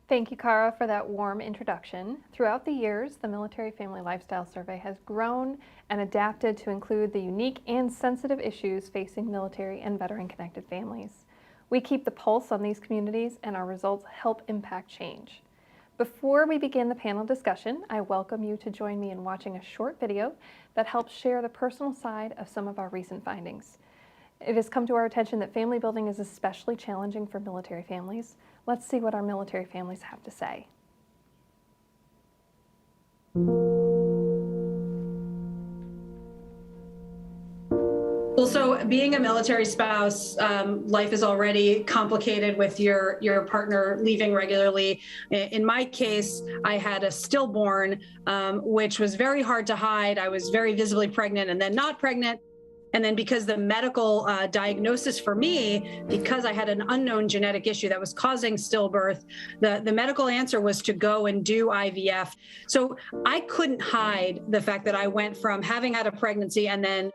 Thank you, Cara, for that warm introduction. Throughout the years, the Military Family Lifestyle Survey has grown and adapted to include the unique and sensitive issues facing military and veteran-connected families. We keep the pulse on these communities, and our results help impact change. Before we begin the panel discussion, I welcome you to join me in watching a short video that helps share the personal side of some of our recent findings. It has come to our attention that family building is especially challenging for military families. Let's see what our military families have to say. Well, so being a military spouse, life is already complicated with your partner leaving regularly. In my case, I had a stillborn, which was very hard to hide. I was very visibly pregnant and then not pregnant. And then because the medical diagnosis for me, because I had an unknown genetic issue that was causing stillbirth, the medical answer was to go and do IVF. So I couldn't hide the fact that I went from having had a pregnancy and then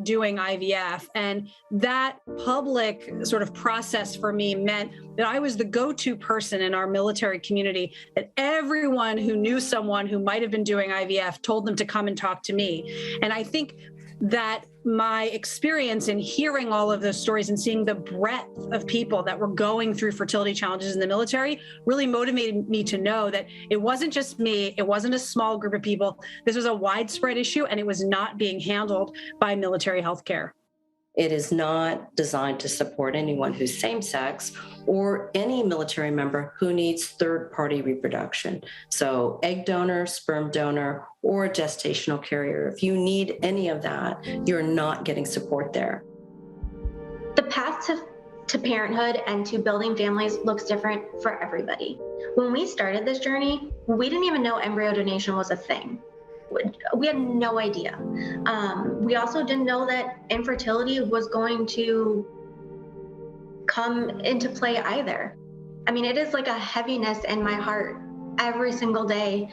doing IVF. And that public sort of process for me meant that I was the go-to person in our military community, that everyone who knew someone who might have been doing IVF told them to come and talk to me. And I think that my experience in hearing all of those stories and seeing the breadth of people that were going through fertility challenges in the military really motivated me to know that it wasn't just me, it wasn't a small group of people. This was a widespread issue, and it was not being handled by military healthcare. It is not designed to support anyone who's same-sex or any military member who needs third-party reproduction. So egg donor, sperm donor, or a gestational carrier. If you need any of that, you're not getting support there. The path to to parenthood and to building families looks different for everybody. When we started this journey, we didn't even know embryo donation was a thing. We had no idea. We also didn't know that infertility was going to come into play either. I mean, it is like a heaviness in my heart every single day,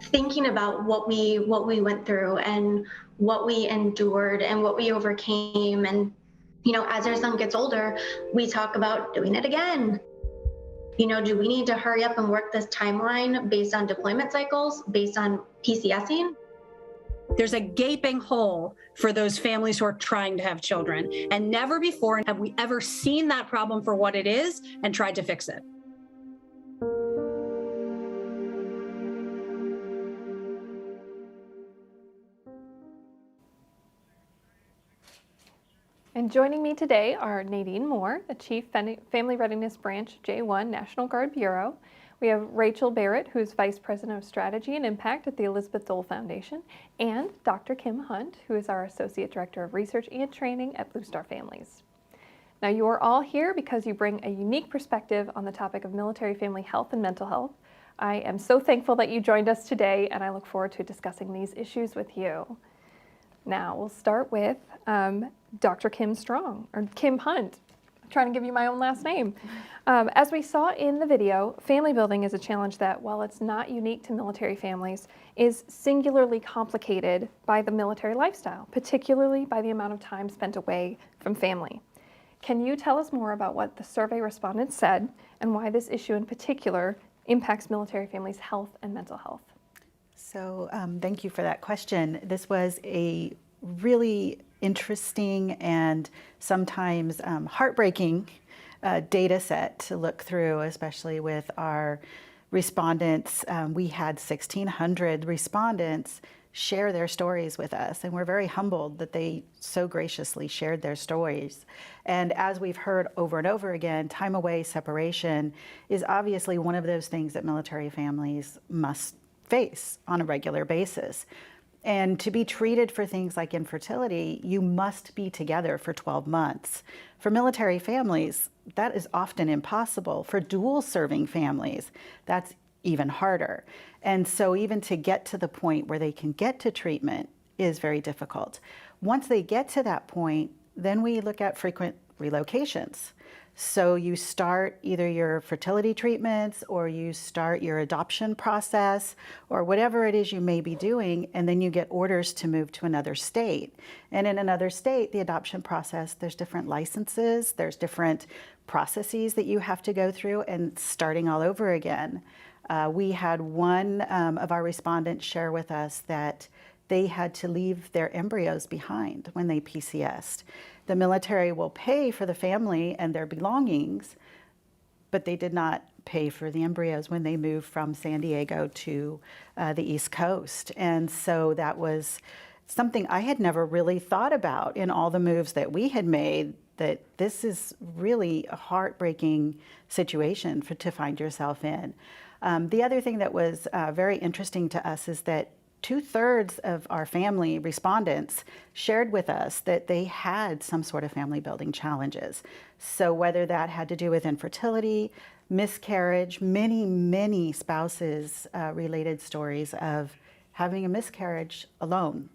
thinking about what we went through and what we endured and what we overcame. And, you know, as our son gets older, we talk about doing it again. You know, do we need to hurry up and work this timeline based on deployment cycles, based on PCSing? There's a gaping hole for those families who are trying to have children. And never before have we ever seen that problem for what it is and tried to fix it. And joining me today are Nadine Moore, the Chief Family Readiness Branch J1 National Guard Bureau. We have Rachel Barrett, who's Vice President of Strategy and Impact at the Elizabeth Dole Foundation, and Dr. Kim Hunt, who is our Associate Director of Research and Training at Blue Star Families. Now, you are all here because you bring a unique perspective on the topic of military family health and mental health. I am so thankful that you joined us today, and I look forward to discussing these issues with you. Now, we'll start with Dr. Kim Strong, or Kim Hunt. I'm trying to give you my own last name. As we saw in the video, family building is a challenge that, while it's not unique to military families, is singularly complicated by the military lifestyle, particularly by the amount of time spent away from family. Can you tell us more about what the survey respondents said and why this issue in particular impacts military families' health and mental health? So thank you for that question. This was a really interesting and sometimes heartbreaking data set to look through, especially with our respondents. We had 1,600 respondents share their stories with us, and we're very humbled that they so graciously shared their stories. And as we've heard over and over again, time away separation is obviously one of those things that military families must face on a regular basis. And to be treated for things like infertility, you must be together for 12 months. For military families, that is often impossible. For dual serving families, that's even harder. And so even to get to the point where they can get to treatment is very difficult. Once they get to that point, then we look at frequent relocations. So you start either your fertility treatments or you start your adoption process or whatever it is you may be doing, and then you get orders to move to another state. And in another state, the adoption process, there's different licenses, there's different processes that you have to go through, and starting all over again. We had one of our respondents share with us that they had to leave their embryos behind when they PCS'd. The military will pay for the family and their belongings, but they did not pay for the embryos when they moved from San Diego to the East Coast. And so that was something I had never really thought about in all the moves that we had made, that this is really a heartbreaking situation to find yourself in. The other thing that was very interesting to us is that 2/3 of our family respondents shared with us that they had some sort of family building challenges. So whether that had to do with infertility, miscarriage, many spouses related stories of having a miscarriage alone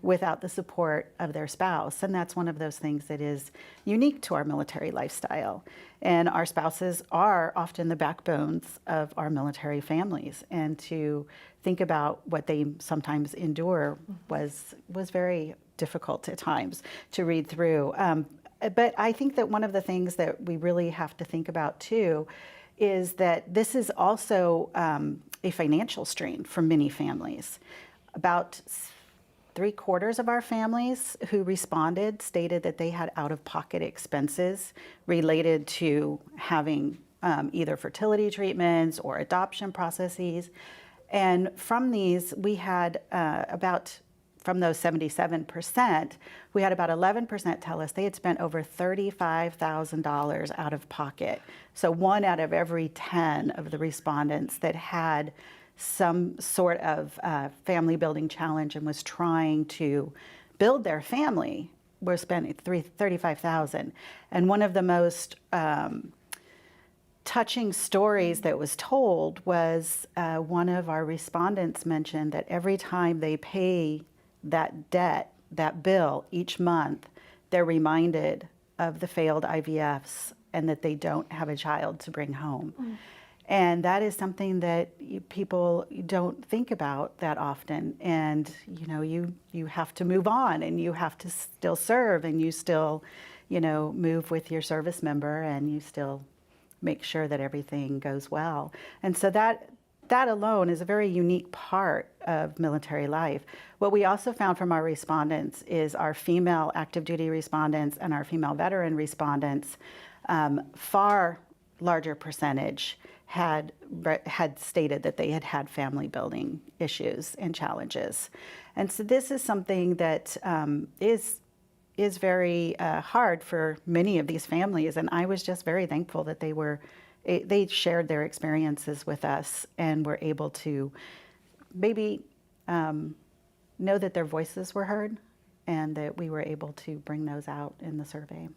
without the support of their spouse. And that's one of those things that is unique to our military lifestyle. And our spouses are often the backbones of our military families. And to think about what they sometimes endure was very difficult at times to read through. But I think that one of the things that we really have to think about too is that this is also a financial strain for many families. About 3/4 of our families who responded stated that they had out-of-pocket expenses related to having either fertility treatments or adoption processes. And from these, we had from those 77%, we had about 11% tell us they had spent over $35,000 out of pocket. So 1 out of every 10 of the respondents that had some sort of family building challenge and was trying to build their family were spent at $35,000. And one of the most touching stories that was told was one of our respondents mentioned that every time they pay that debt, that bill each month, they're reminded of the failed IVFs and that they don't have a child to bring home. And that is something that people don't think about that often. And you have to move on, and you have to still serve, and you still, move with your service member, and you still make sure that everything goes well. And so that alone is a very unique part of military life. What we also found from our respondents is our female active duty respondents and our female veteran respondents, far larger percentage had stated that they had had family building issues and challenges. And so this is something that is very hard for many of these families. And I was just very thankful that they shared their experiences with us and were able to maybe know that their voices were heard and that we were able to bring those out in the survey.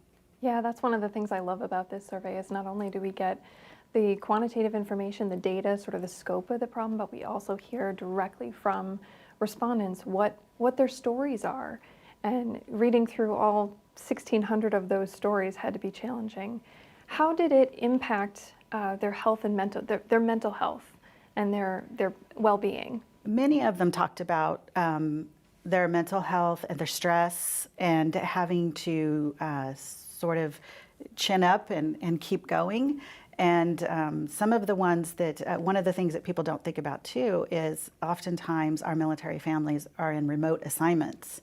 Yeah, that's one of the things I love about this survey is not only do we get the quantitative information, the data, sort of the scope of the problem, but we also hear directly from respondents what their stories are. And reading through all 1,600 of those stories had to be challenging. How did it impact their health and their mental health and their well-being? Many of them talked about their mental health and their stress and having to sort of chin up and keep going. And some of the ones that, one of the things that people don't think about too is oftentimes our military families are in remote assignments.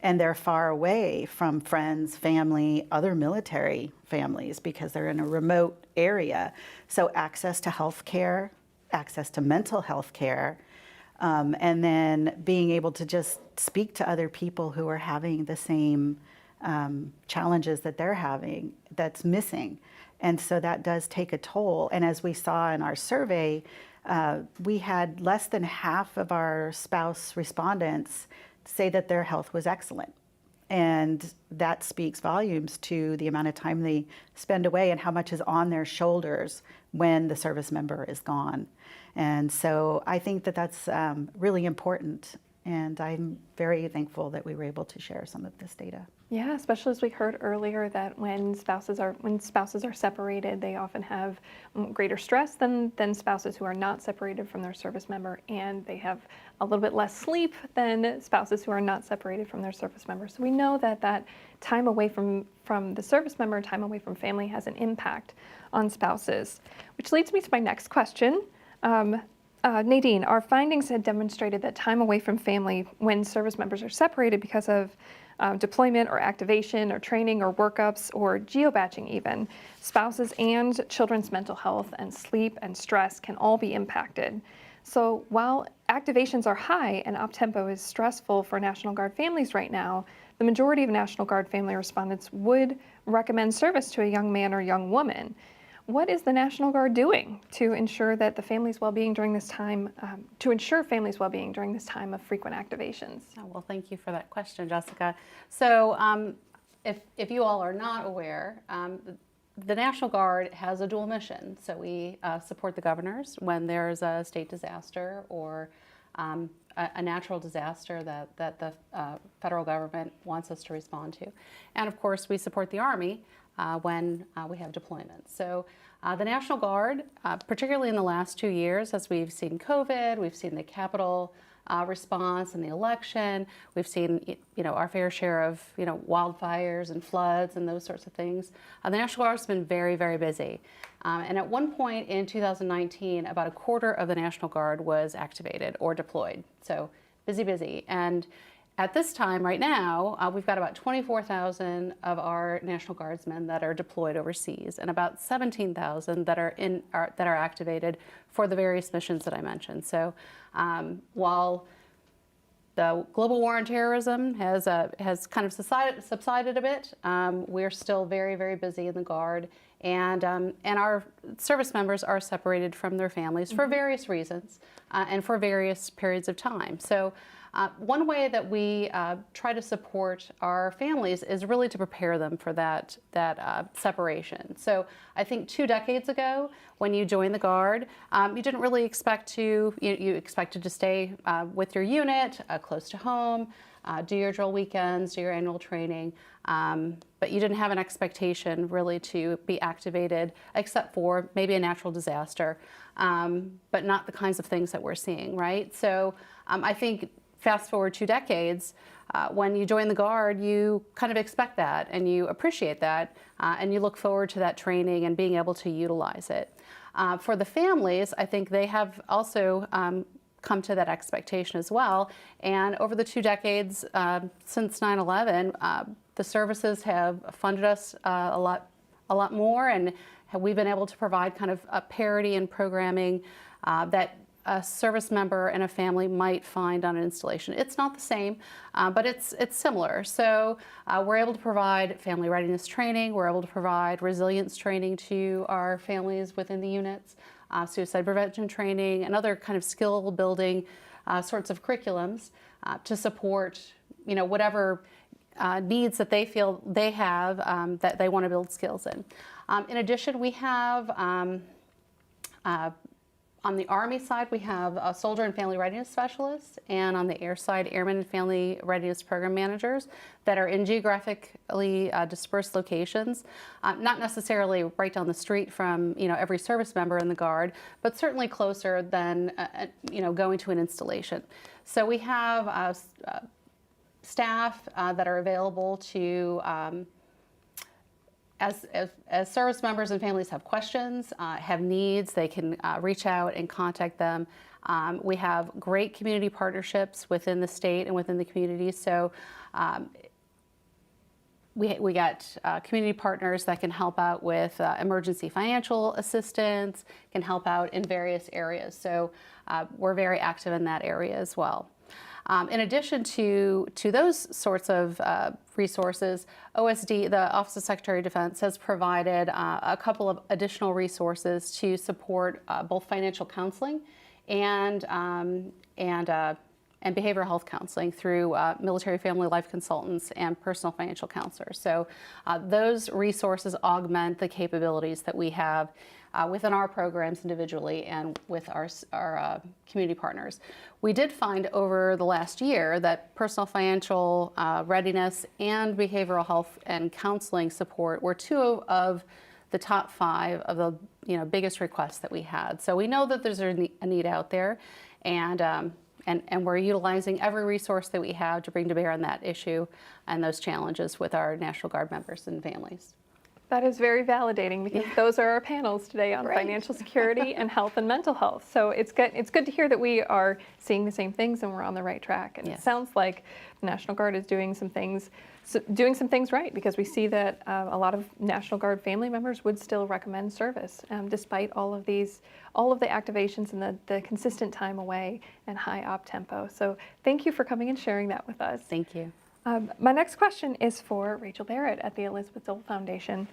And they're far away from friends, family, other military families because they're in a remote area. So access to health care, access to mental health care, and then being able to just speak to other people who are having the same challenges that they're having, that's missing. And so that does take a toll. And as we saw in our survey, we had less than half of our spouse respondents say that their health was excellent. And that speaks volumes to the amount of time they spend away and how much is on their shoulders when the service member is gone. And so I think that that's really important. And I'm very thankful that we were able to share some of this data. Yeah, especially as we heard earlier that when spouses are separated, they often have greater stress than spouses who are not separated from their service member, and they have a little bit less sleep than spouses who are not separated from their service member. So we know that time away from the service member, time away from family has an impact on spouses, which leads me to my next question. Nadine, our findings had demonstrated that time away from family when service members are separated because of deployment or activation or training or workups or geobadging even, spouses and children's mental health and sleep and stress can all be impacted. So while activations are high and op-tempo is stressful for National Guard families right now, the majority of National Guard family respondents would recommend service to a young man or young woman. What is the National Guard doing to ensure that the family's well-being during this time, families' well-being during this time of frequent activations? Oh, well, thank you for that question, Jessica. So if you all are not aware, the National Guard has a dual mission. So we support the governors when there's a state disaster or a natural disaster that the federal government wants us to respond to. And of course, we support the Army when we have deployments. So the National Guard, particularly in the last 2 years, as we've seen COVID, we've seen the Capitol response and the election, we've seen our fair share of wildfires and floods and those sorts of things. The National Guard has been very, very busy. And at one point in 2019, about a quarter of the National Guard was activated or deployed. So busy. And at this time, right now, we've got about 24,000 of our National Guardsmen that are deployed overseas, and about 17,000 that are activated for the various missions that I mentioned. So, while the global war on terrorism has kind of subsided a bit, we're still very, very busy in the Guard, and our service members are separated from their families for various reasons and for various periods of time. So. One way that we try to support our families is really to prepare them for that separation. So I think 2 decades ago, when you joined the Guard, you didn't really expect to, you expected to stay with your unit, close to home, do your drill weekends, do your annual training, but you didn't have an expectation really to be activated except for maybe a natural disaster, but not the kinds of things that we're seeing, right? So I think fast forward 2 decades, when you join the Guard, you kind of expect that and you appreciate that and you look forward to that training and being able to utilize it. For the families, I think they have also come to that expectation as well. And over the 2 decades since 9/11, the services have funded us a lot more, and we've been able to provide kind of a parity in programming that a service member and a family might find on an installation. It's not the same, but it's similar. So we're able to provide family readiness training. We're able to provide resilience training to our families within the units, suicide prevention training, and other kind of skill building sorts of curriculums to support, whatever needs that they feel they have that they want to build skills in. In addition, we have on the Army side, we have soldier and family readiness specialists, and on the air side, airmen and family readiness program managers that are in geographically dispersed locations, not necessarily right down the street from every service member in the Guard, but certainly closer than going to an installation. So we have staff that are available to as service members and families have questions, have needs, they can reach out and contact them. We have great community partnerships within the state and within the community. So we got community partners that can help out with emergency financial assistance, can help out in various areas. So we're very active in that area as well. In addition to those sorts of resources, OSD, the Office of Secretary of Defense, has provided a couple of additional resources to support both financial counseling and behavioral health counseling through military family life consultants and personal financial counselors. So those resources augment the capabilities that we have within our programs individually and with our community partners. We did find over the last year that personal financial readiness and behavioral health and counseling support were 2 of the top 5 of the biggest requests that we had. So we know that there's a need out there, and we're utilizing every resource that we have to bring to bear on that issue and those challenges with our National Guard members and families. That is very validating, because those are our panels today on financial security and health and mental health. So it's good to hear that we are seeing the same things and we're on the right track. And it sounds like the National Guard is doing some things right, because we see that a lot of National Guard family members would still recommend service despite all of the activations and the consistent time away and high op tempo. So thank you for coming and sharing that with us. Thank you. My next question is for Rachel Barrett at the Elizabeth Dole Foundation.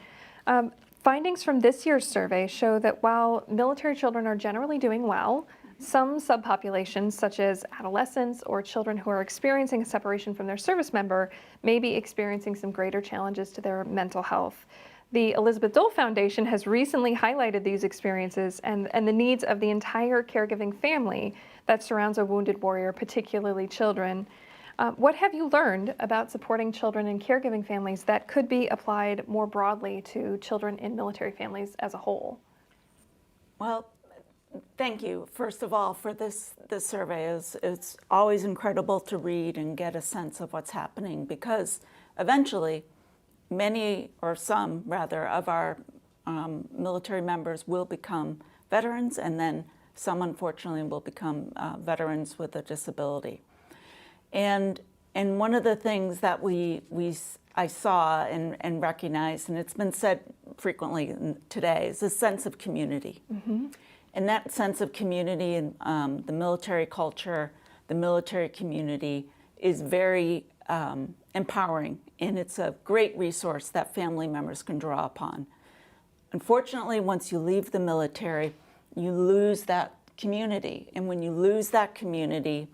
Findings from this year's survey show that while military children are generally doing well, some subpopulations, such as adolescents or children who are experiencing a separation from their service member, may be experiencing some greater challenges to their mental health. The Elizabeth Dole Foundation has recently highlighted these experiences and the needs of the entire caregiving family that surrounds a wounded warrior, particularly children. What have you learned about supporting children in caregiving families that could be applied more broadly to children in military families as a whole? Well, thank you, first of all, for this survey. It's always incredible to read and get a sense of what's happening, because eventually many, or some rather, of our military members will become veterans, and then some unfortunately will become veterans with a disability. And one of the things that I saw and recognized, and it's been said frequently today, is a sense of community. Mm-hmm. And that sense of community in the military culture, the military community, is very empowering, and it's a great resource that family members can draw upon. Unfortunately, once you leave the military, you lose that community. And when you lose that community,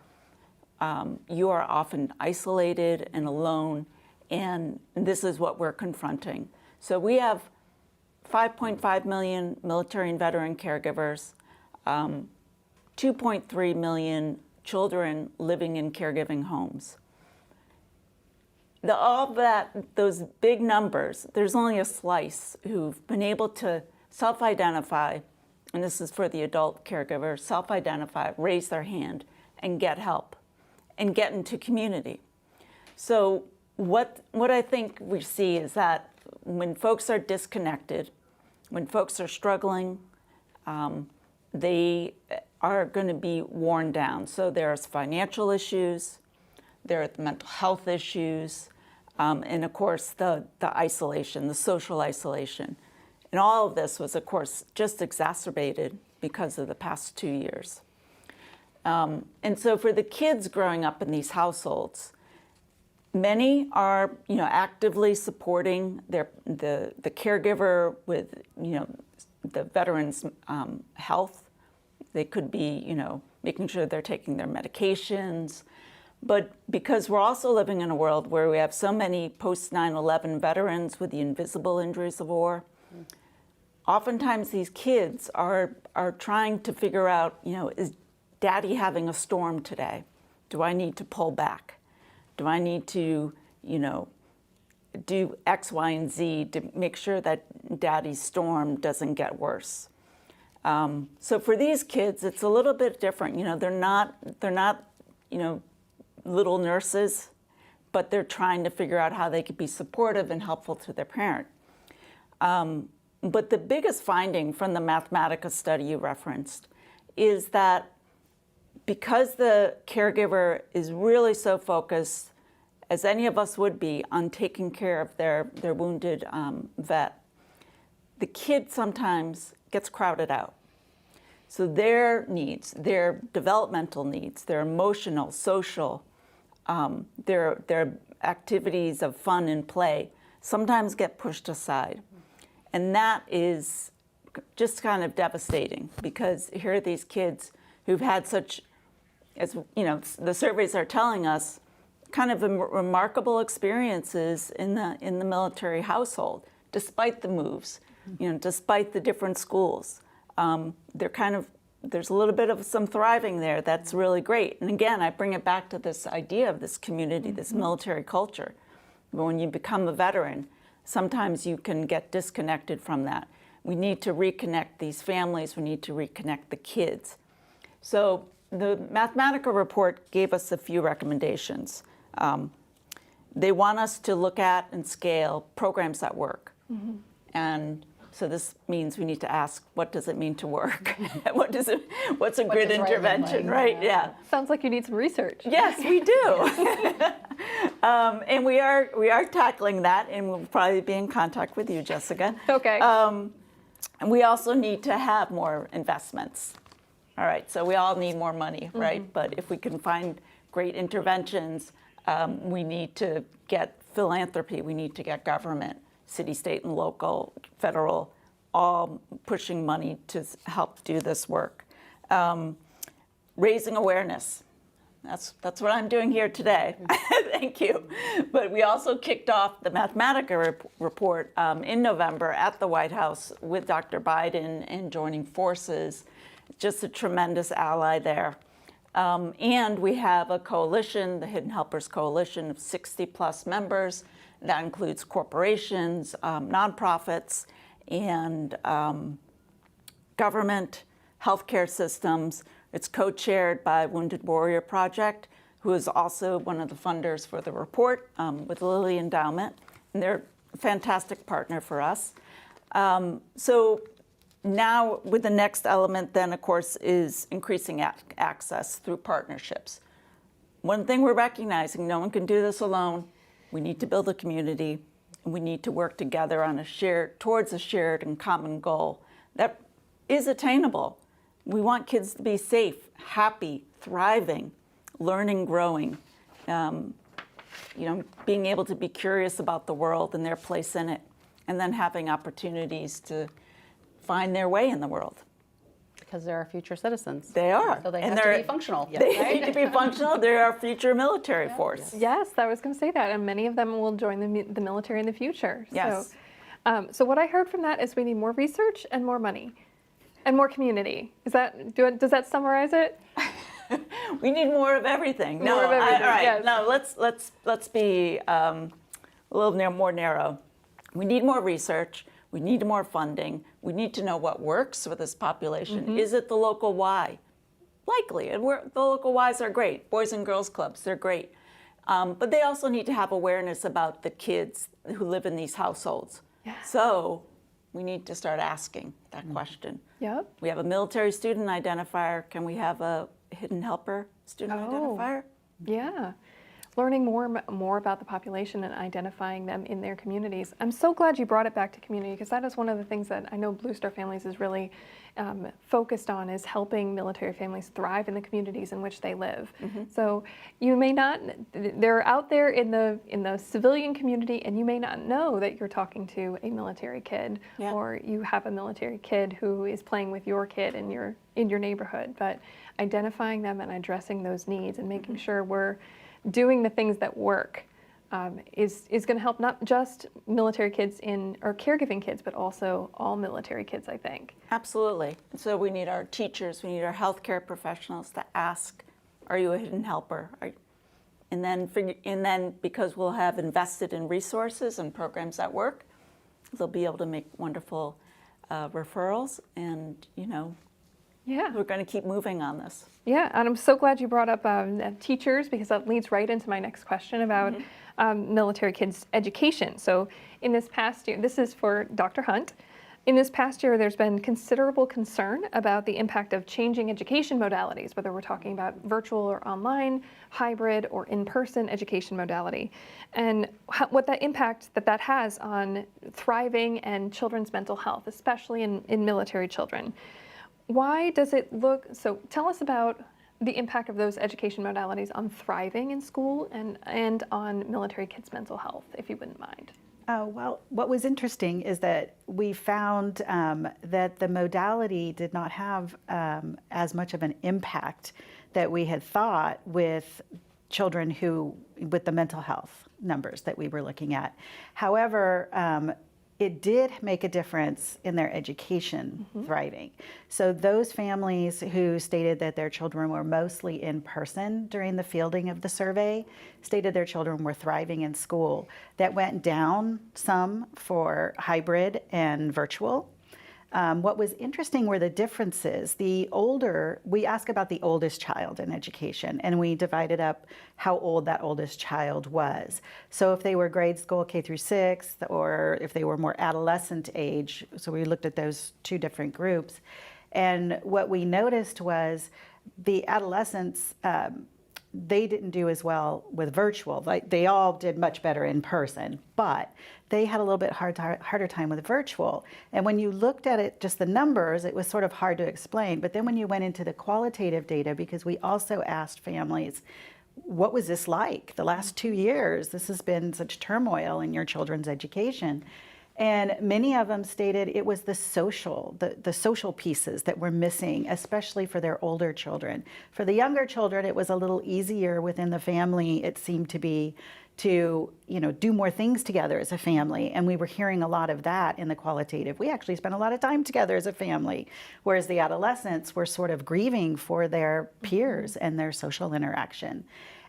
you are often isolated and alone, and this is what we're confronting. So we have 5.5 million military and veteran caregivers, 2.3 million children living in caregiving homes. All that, those big numbers, there's only a slice who've been able to self-identify, and this is for the adult caregiver, self-identify, raise their hand, and get help, and get into community. So what I think we see is that when folks are disconnected, when folks are struggling, they are going to be worn down. So there's financial issues, there are the mental health issues, and of course the isolation, the social isolation. And all of this was, of course, just exacerbated because of the past 2 years. And so for the kids growing up in these households, many are, actively supporting the caregiver with, the veteran's health. They could be, making sure they're taking their medications. But because we're also living in a world where we have so many post-9/11 veterans with the invisible injuries of war, oftentimes these kids are trying to figure out, is Daddy having a storm today? Do I need to pull back? Do I need to, do X, Y, and Z to make sure that Daddy's storm doesn't get worse? So for these kids, it's a little bit different. They're not, little nurses, but they're trying to figure out how they could be supportive and helpful to their parent. But the biggest finding from the Mathematica study you referenced is that because the caregiver is really so focused, as any of us would be, on taking care of their wounded vet, the kid sometimes gets crowded out. So their needs, their developmental needs, their emotional, social, their activities of fun and play sometimes get pushed aside. And that is just kind of devastating, because here are these kids who've had such, as the surveys are telling us, kind of remarkable experiences in the military household, despite the moves, despite the different schools. There's a little bit of some thriving there that's really great. And again, I bring it back to this idea of this community, this military culture. When you become a veteran, sometimes you can get disconnected from that. We need to reconnect these families. We need to reconnect the kids. So the Mathematica report gave us a few recommendations. They want us to look at and scale programs that work. Mm-hmm. And so this means we need to ask, what does it mean to work? What's a good intervention, right? Yeah. Sounds like you need some research. Yes, we do. And we are tackling that, and we'll probably be in contact with you, Jessica. Okay. And we also need to have more investments. All right, so we all need more money, right? Mm-hmm. But if we can find great interventions, we need to get philanthropy, we need to get government, city, state, and local, federal, all pushing money to help do this work. Raising awareness. That's what I'm doing here today. Thank you. But we also kicked off the Mathematica report in November at the White House with Dr. Biden and joining forces. Just a tremendous ally there. And we have a coalition, the Hidden Helpers Coalition, of 60+ members. That includes corporations, nonprofits, and government, healthcare systems. It's co-chaired by Wounded Warrior Project, who is also one of the funders for the report with Lilly Endowment. And they're a fantastic partner for us. So now with the next element then, of course, is increasing access through partnerships. One thing we're recognizing, no one can do this alone. We need to build a community, and we need to work together on towards a shared and common goal that is attainable. We want kids to be safe, happy, thriving, learning, growing, being able to be curious about the world and their place in it, and then having opportunities to find their way in the world. because they're our future citizens. They are. So they And have to they're- be functional. They right? need to be functional. They're our future military force. Yes, I was going to say that, and many of them will join the military in the future. Yes. So what I heard from that is we need more research and more money, and more community. Does that summarize it? We need more of everything. More of everything, all right. yes. No, let's be a little more narrow. We need more research. We need more funding. We need to know what works with this population. Mhm. Is it the local Y? Likely, and the local Ys are great. Boys and Girls Clubs, they're great. But they also need to have awareness about the kids who live in these households. Yeah. So we need to start asking that question. Yep. We have a military student identifier. Can we have a hidden helper student identifier? Yeah. Learning more about the population and identifying them in their communities. I'm so glad you brought it back to community, because that is one of the things that I know Blue Star Families is really focused on, is helping military families thrive in the communities in which they live. So you may not, they're out there in the civilian community, and you may not know that you're talking to a military kid, or you have a military kid who is playing with your kid in your neighborhood. But identifying them and addressing those needs and making sure we're doing the things that work is going to help not just military kids or caregiving kids, but also all military kids, I think. Absolutely. So we need our teachers, we need our healthcare professionals to ask, are you a hidden helper? And then because we'll have invested in resources and programs that work, they'll be able to make wonderful referrals, and we're going to keep moving on this. Yeah, and I'm so glad you brought up teachers, because that leads right into my next question about military kids' education. So in this past year, this is for Dr. Hunt. In this past year, there's been considerable concern about the impact of changing education modalities, whether we're talking about virtual or online, hybrid or in-person education modality, and what that impact that has on thriving and children's mental health, especially in military children. Why does it look, so tell us about the impact of those education modalities on thriving in school and on military kids' mental health, if you wouldn't mind. Well, what was interesting is that we found that the modality did not have as much of an impact that we had thought with children with the mental health numbers that we were looking at. However, it did make a difference in their education thriving. So those families who stated that their children were mostly in person during the fielding of the survey stated their children were thriving in school. That went down some for hybrid and virtual. What was interesting were the differences. We asked about the oldest child in education, and we divided up how old that oldest child was. So if they were grade school K through 6, or if they were more adolescent age, so we looked at those two different groups. And what we noticed was the adolescents, they didn't do as well with virtual. They all did much better in person, but they had a little bit harder time with virtual. And when you looked at it, just the numbers, it was sort of hard to explain. But then when you went into the qualitative data, because we also asked families, what was this like the last 2 years? This has been such turmoil in your children's education. And many of them stated it was the social pieces that were missing, especially for their older children. For the younger children, it was a little easier within the family, it seemed to be, to do more things together as a family. And we were hearing a lot of that in the qualitative. We actually spent a lot of time together as a family, whereas the adolescents were sort of grieving for their peers and their social interaction.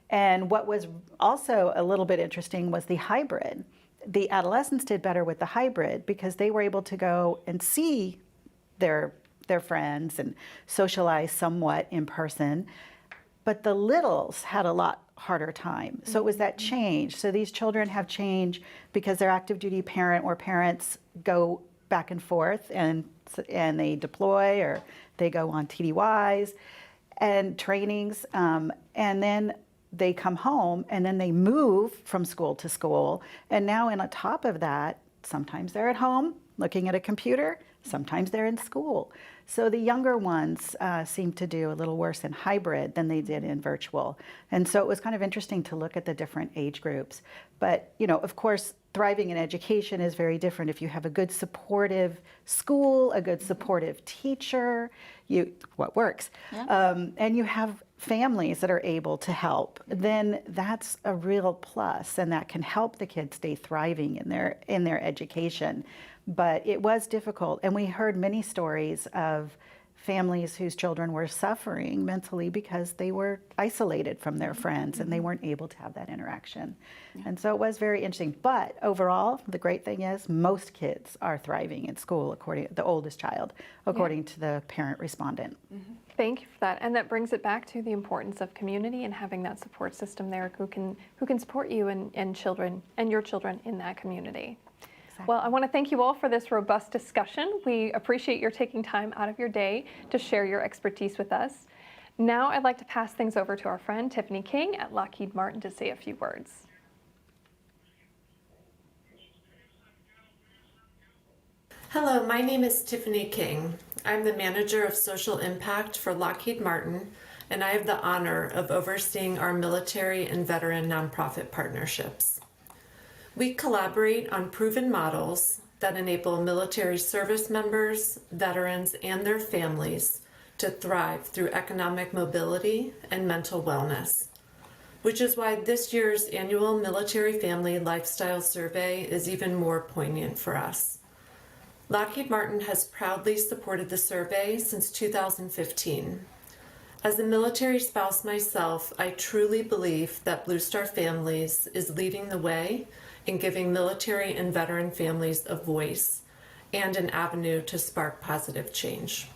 And what was also a little bit interesting was the hybrid. The adolescents did better with the hybrid because they were able to go and see their friends and socialize somewhat in person. But the littles had a lot harder time. So it was that change. So these children have change because their active duty parent or parents go back and forth and they deploy, or they go on TDYs and trainings, and then they come home, and then they move from school to school. And now on top of that, sometimes they're at home looking at a computer, sometimes they're in school. So the younger ones seemed to do a little worse in hybrid than they did in virtual. And so it was kind of interesting to look at the different age groups. But, you know, of course, thriving in education is very different. If you have a good supportive school, a good supportive teacher, what works, and you have families that are able to help, then that's a real plus, and that can help the kids stay thriving in their education. But it was difficult, and we heard many stories of families whose children were suffering mentally because they were isolated from their friends and they weren't able to have that interaction. And so it was very interesting. But overall, the great thing is most kids are thriving in school, according to the oldest child, according to the parent respondent. Thank you for that. And that brings it back to the importance of community and having that support system there who can support you and children and your children in that community. Well, I want to thank you all for this robust discussion. We appreciate your taking time out of your day to share your expertise with us. Now I'd like to pass things over to our friend Tiffany King at Lockheed Martin to say a few words. Hello, my name is Tiffany King. I'm the Manager of Social Impact for Lockheed Martin, and I have the honor of overseeing our military and veteran nonprofit partnerships. We collaborate on proven models that enable military service members, veterans, and their families to thrive through economic mobility and mental wellness, which is why this year's annual Military Family Lifestyle Survey is even more poignant for us. Lockheed Martin has proudly supported the survey since 2015. As a military spouse myself, I truly believe that Blue Star Families is leading the way in giving military and veteran families a voice and an avenue to spark positive change.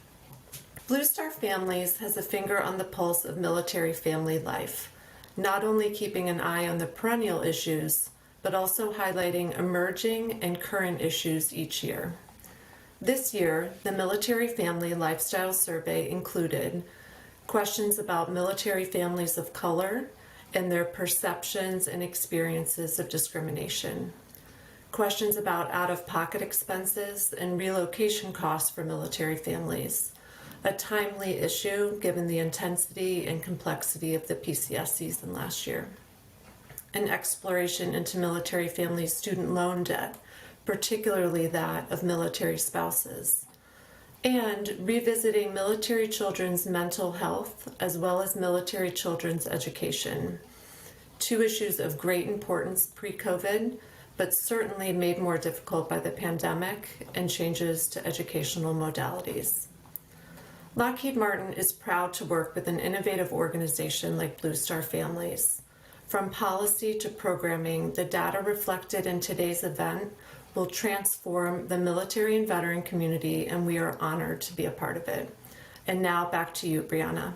Blue Star Families has a finger on the pulse of military family life, not only keeping an eye on the perennial issues, but also highlighting emerging and current issues each year. This year, the Military Family Lifestyle Survey included questions about military families of color and their perceptions and experiences of discrimination. Questions about out-of-pocket expenses and relocation costs for military families, a timely issue given the intensity and complexity of the PCS season last year. An exploration into military families' student loan debt, particularly that of military spouses. And revisiting military children's mental health as well as military children's education. Two issues of great importance pre-COVID, but certainly made more difficult by the pandemic and changes to educational modalities. Lockheed Martin is proud to work with an innovative organization like Blue Star Families. From policy to programming, the data reflected in today's event will transform the military and veteran community, and we are honored to be a part of it. And now back to you, Brianna.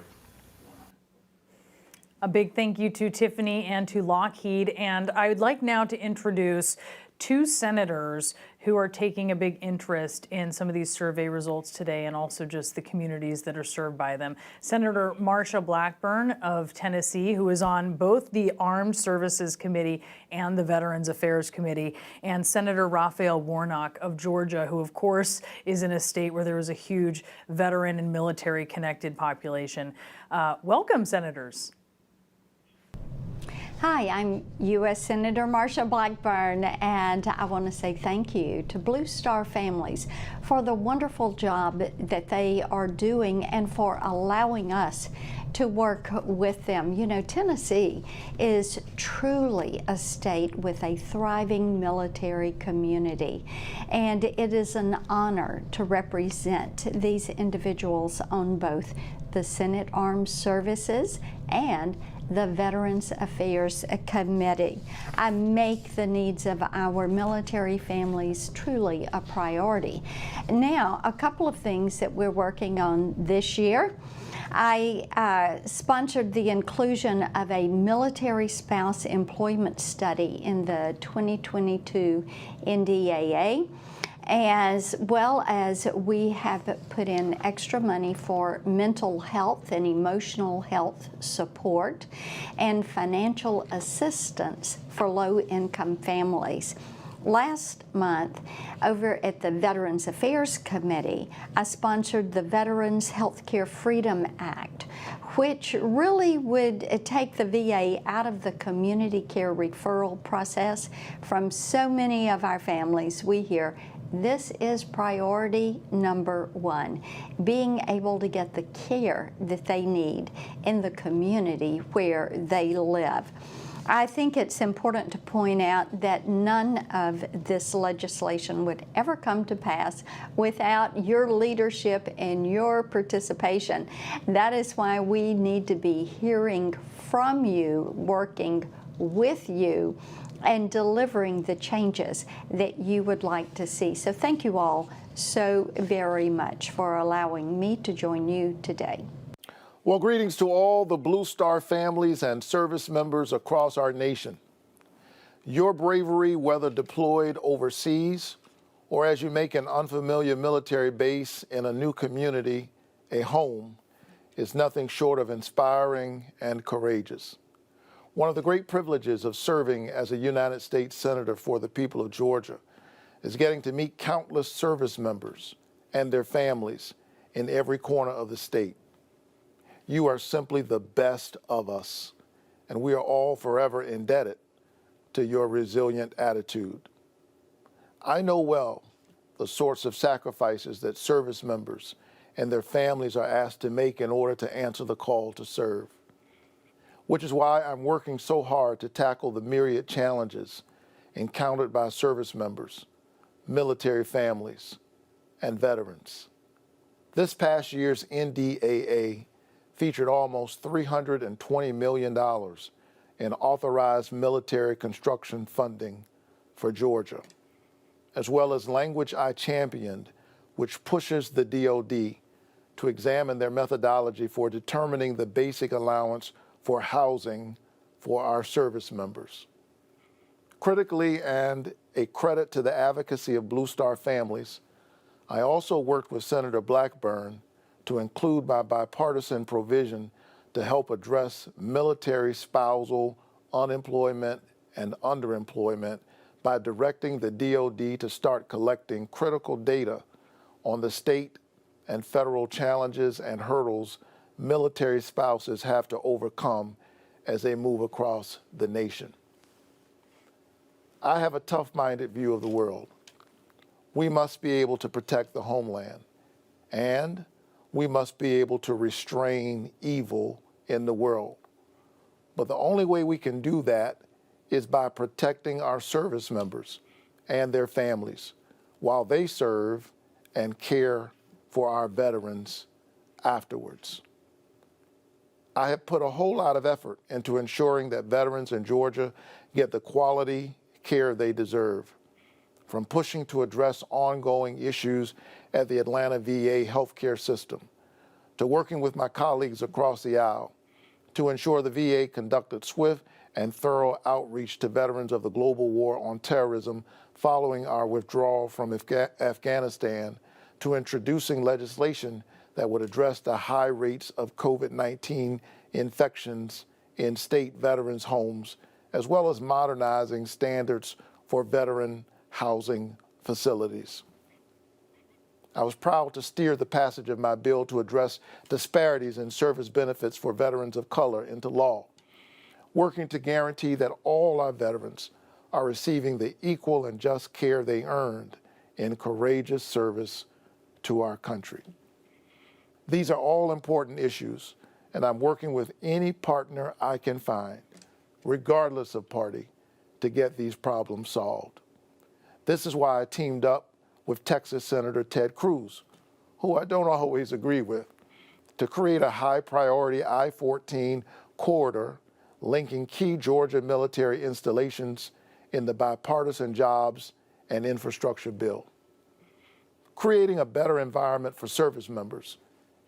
A big thank you to Tiffany and to Lockheed. And I would like now to introduce two senators who are taking a big interest in some of these survey results today and also just the communities that are served by them. Senator Marsha Blackburn of Tennessee, who is on both the Armed Services Committee and the Veterans Affairs Committee, and Senator Raphael Warnock of Georgia, who of course is in a state where there is a huge veteran and military connected population. Welcome, senators. Hi, I'm U.S. Senator Marsha Blackburn, and I want to say thank you to Blue Star Families for the wonderful job that they are doing and for allowing us to work with them. You know, Tennessee is truly a state with a thriving military community, and it is an honor to represent these individuals on both the Senate Armed Services and the Veterans Affairs Committee. I make the needs of our military families truly a priority. Now, a couple of things that we're working on this year. I sponsored the inclusion of a military spouse employment study in the 2022 NDAA, as well as we have put in extra money for mental health and emotional health support and financial assistance for low-income families. Last month, over at the Veterans Affairs Committee, I sponsored the Veterans Healthcare Freedom Act, which really would take the VA out of the community care referral process. From so many of our families, we hear this is priority number one, being able to get the care that they need in the community where they live. I think it's important to point out that none of this legislation would ever come to pass without your leadership and your participation. That is why we need to be hearing from you, working with you, and delivering the changes that you would like to see. So thank you all so very much for allowing me to join you today. Well, greetings to all the Blue Star families and service members across our nation. Your bravery, whether deployed overseas or as you make an unfamiliar military base in a new community a home, is nothing short of inspiring and courageous. One of the great privileges of serving as a United States Senator for the people of Georgia is getting to meet countless service members and their families in every corner of the state. You are simply the best of us, and we are all forever indebted to your resilient attitude. I know well the sorts of sacrifices that service members and their families are asked to make in order to answer the call to serve, which is why I'm working so hard to tackle the myriad challenges encountered by service members, military families, and veterans. This past year's NDAA featured almost $320 million in authorized military construction funding for Georgia, as well as language I championed, which pushes the DoD to examine their methodology for determining the basic allowance for housing for our service members. Critically, and a credit to the advocacy of Blue Star families, I also worked with Senator Blackburn to include my bipartisan provision to help address military spousal unemployment and underemployment by directing the DoD to start collecting critical data on the state and federal challenges and hurdles military spouses have to overcome as they move across the nation. I have a tough-minded view of the world. We must be able to protect the homeland, and we must be able to restrain evil in the world. But the only way we can do that is by protecting our service members and their families while they serve and care for our veterans afterwards. I have put a whole lot of effort into ensuring that veterans in Georgia get the quality care they deserve, from pushing to address ongoing issues at the Atlanta VA healthcare system, to working with my colleagues across the aisle to ensure the VA conducted swift and thorough outreach to veterans of the global war on terrorism following our withdrawal from Afghanistan, to introducing legislation that would address the high rates of COVID-19 infections in state veterans' homes, as well as modernizing standards for veteran housing facilities. I was proud to steer the passage of my bill to address disparities in service benefits for veterans of color into law, working to guarantee that all our veterans are receiving the equal and just care they earned in courageous service to our country. These are all important issues, and I'm working with any partner I can find, regardless of party, to get these problems solved. This is why I teamed up with Texas Senator Ted Cruz, who I don't always agree with, to create a high-priority I-14 corridor linking key Georgia military installations in the bipartisan Jobs and Infrastructure Bill. Creating a better environment for service members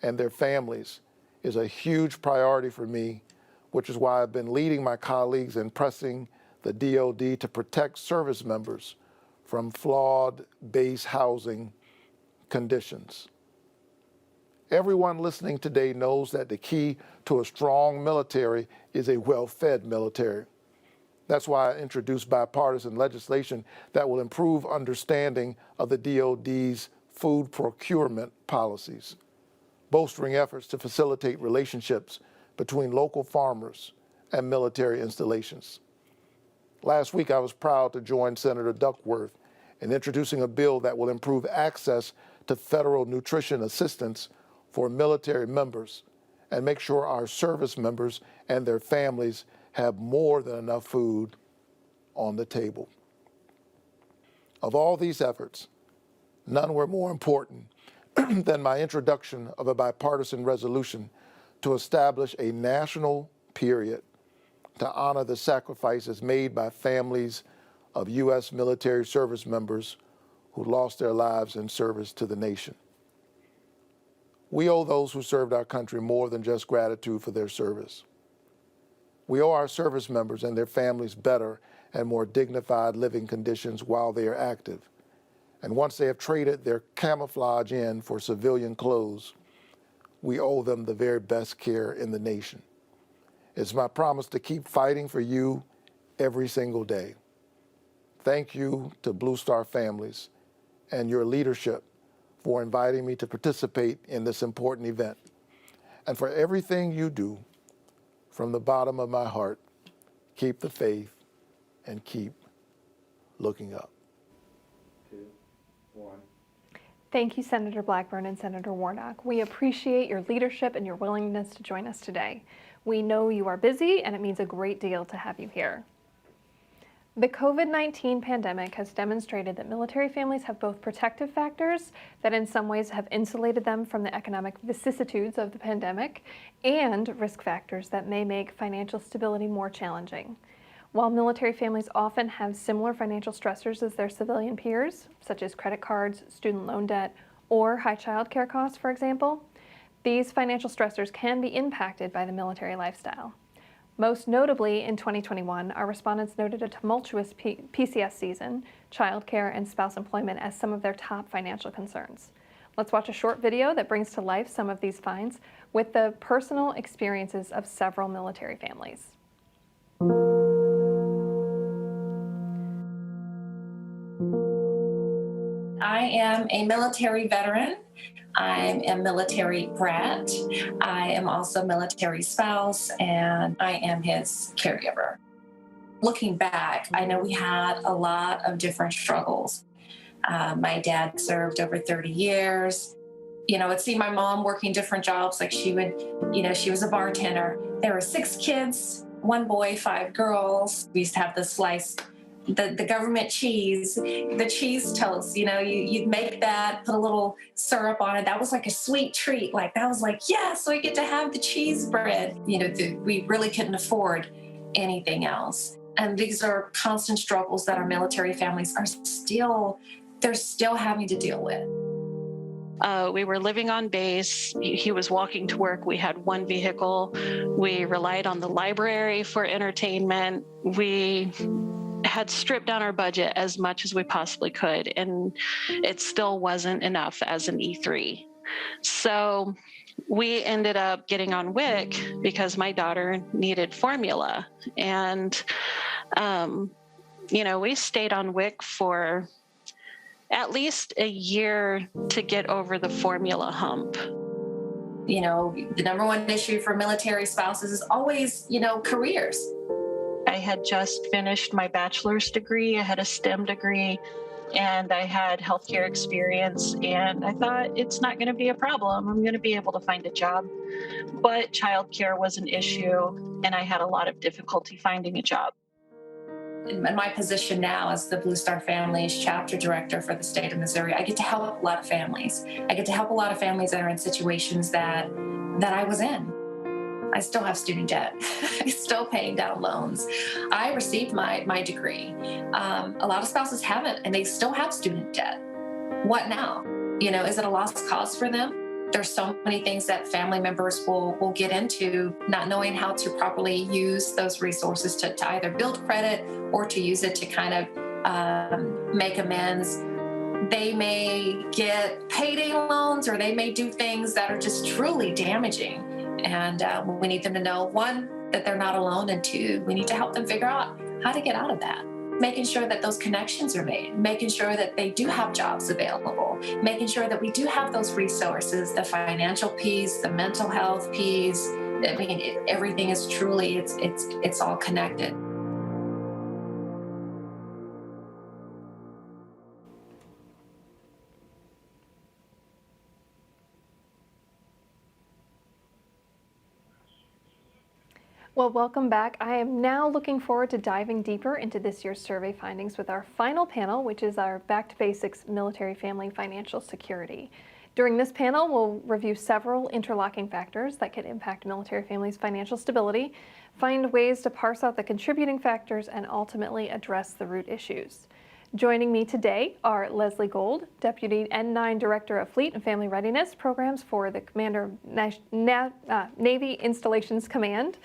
and their families is a huge priority for me, which is why I've been leading my colleagues in pressing the DoD to protect service members from flawed base housing conditions. Everyone listening today knows that the key to a strong military is a well-fed military. That's why I introduced bipartisan legislation that will improve understanding of the DoD's food procurement policies, bolstering efforts to facilitate relationships between local farmers and military installations. Last week, I was proud to join Senator Duckworth in introducing a bill that will improve access to federal nutrition assistance for military members and make sure our service members and their families have more than enough food on the table. Of all these efforts, none were more important than my introduction of a bipartisan resolution to establish a national period to honor the sacrifices made by families of U.S. military service members who lost their lives in service to the nation. We owe those who served our country more than just gratitude for their service. We owe our service members and their families better and more dignified living conditions while they are active. And once they have traded their camouflage in for civilian clothes, we owe them the very best care in the nation. It's my promise to keep fighting for you every single day. Thank you to Blue Star families and your leadership for inviting me to participate in this important event, and for everything you do. From the bottom of my heart, keep the faith and keep looking up. 2, 1. Thank you, Senator Blackburn and Senator Warnock. We appreciate your leadership and your willingness to join us today. We know you are busy, and it means a great deal to have you here. The COVID-19 pandemic has demonstrated that military families have both protective factors that in some ways have insulated them from the economic vicissitudes of the pandemic, and risk factors that may make financial stability more challenging. While military families often have similar financial stressors as their civilian peers, such as credit cards, student loan debt, or high child care costs, for example, these financial stressors can be impacted by the military lifestyle. Most notably, in 2021, our respondents noted a tumultuous PCS season, childcare, and spouse employment as some of their top financial concerns. Let's watch a short video that brings to life some of these finds with the personal experiences of several military families. I am a military veteran. I'm a military brat. I am also a military spouse, and I am his caregiver. Looking back, I know we had a lot of different struggles. My dad served over 30 years. You know, I'd see my mom working different jobs. Like she was a bartender. There were 6 kids, 1 boy, 5 girls. We used to have the slice, the government cheese, the cheese toast, you'd make that, put a little syrup on it. That was like a sweet treat. Like that was like, yes, we get to have the cheese bread. We really couldn't afford anything else. And these are constant struggles that our military families they're still having to deal with. We were living on base. He was walking to work. We had 1 vehicle. We relied on the library for entertainment. We had stripped down our budget as much as we possibly could, and it still wasn't enough as an E3. So we ended up getting on WIC because my daughter needed formula. And, we stayed on WIC for at least a year to get over the formula hump. The number 1 issue for military spouses is always, careers. I had just finished my bachelor's degree. I had a STEM degree, and I had healthcare experience. And I thought, it's not going to be a problem. I'm going to be able to find a job. But childcare was an issue, and I had a lot of difficulty finding a job. In my position now as the Blue Star Families chapter director for the state of Missouri, I get to help a lot of families. I get to help a lot of families that are in situations that I was in. I still have student debt. I'm still paying down loans. I received my degree. A lot of spouses haven't, and they still have student debt. What now? Is it a lost cause for them? There's so many things that family members will get into, not knowing how to properly use those resources to either build credit or to use it to kind of make amends. They may get payday loans, or they may do things that are just truly damaging. And we need them to know, 1, that they're not alone, and two, we need to help them figure out how to get out of that. Making sure that those connections are made, making sure that they do have jobs available, making sure that we do have those resources, the financial piece, the mental health piece. I mean, everything is truly, it's all connected. Well, welcome back. I am now looking forward to diving deeper into this year's survey findings with our final panel, which is our Back to Basics Military Family Financial Security. During this panel, we'll review several interlocking factors that could impact military families' financial stability, find ways to parse out the contributing factors, and ultimately address the root issues. Joining me today are Leslie Gold, Deputy N9 Director of Fleet and Family Readiness Programs for the Commander of Navy Installations Command,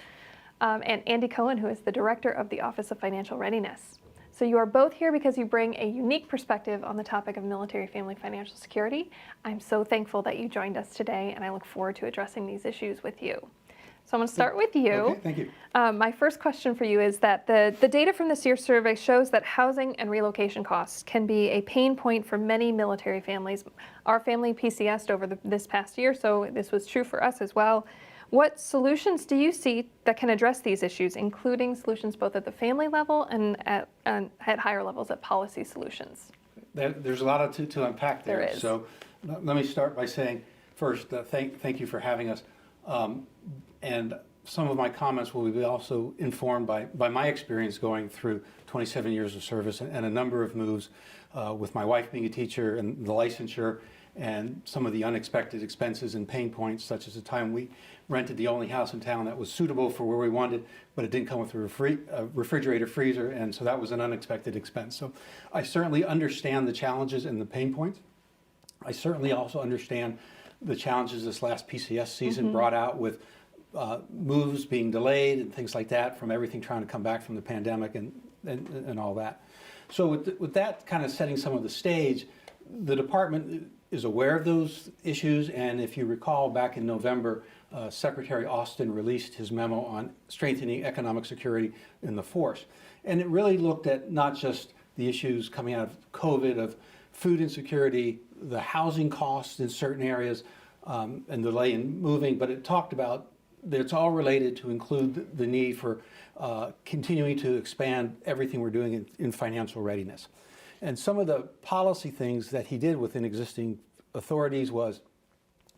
and Andy Cohen, who is the Director of the Office of Financial Readiness. So you are both here because you bring a unique perspective on the topic of military family financial security. I'm so thankful that you joined us today, and I look forward to addressing these issues with you. So I'm going to start with you. Okay, thank you. My first question for you is that the data from this year's survey shows that housing and relocation costs can be a pain point for many military families. Our family PCS'd over this past year, so this was true for us as well. What solutions do you see that can address these issues, including solutions both at the family level and at higher levels at policy solutions? There's a lot to unpack there. There is. So let me start by saying first, thank you for having us. And some of my comments will be also informed by my experience going through 27 years of service and a number of moves with my wife being a teacher and the licensure and some of the unexpected expenses and pain points, such as the time we rented the only house in town that was suitable for where we wanted, but it didn't come with a refrigerator, freezer, and so that was an unexpected expense. So I certainly understand the challenges and the pain points. I certainly also understand the challenges this last PCS season brought out with moves being delayed and things like that from everything trying to come back from the pandemic and all that. So with that kind of setting some of the stage, the department is aware of those issues, and if you recall back in November, Secretary Austin released his memo on strengthening economic security in the force. And it really looked at not just the issues coming out of COVID of food insecurity, the housing costs in certain areas, and delay in moving, but it talked about that it's all related to include the need for continuing to expand everything we're doing in financial readiness. And some of the policy things that he did within existing authorities was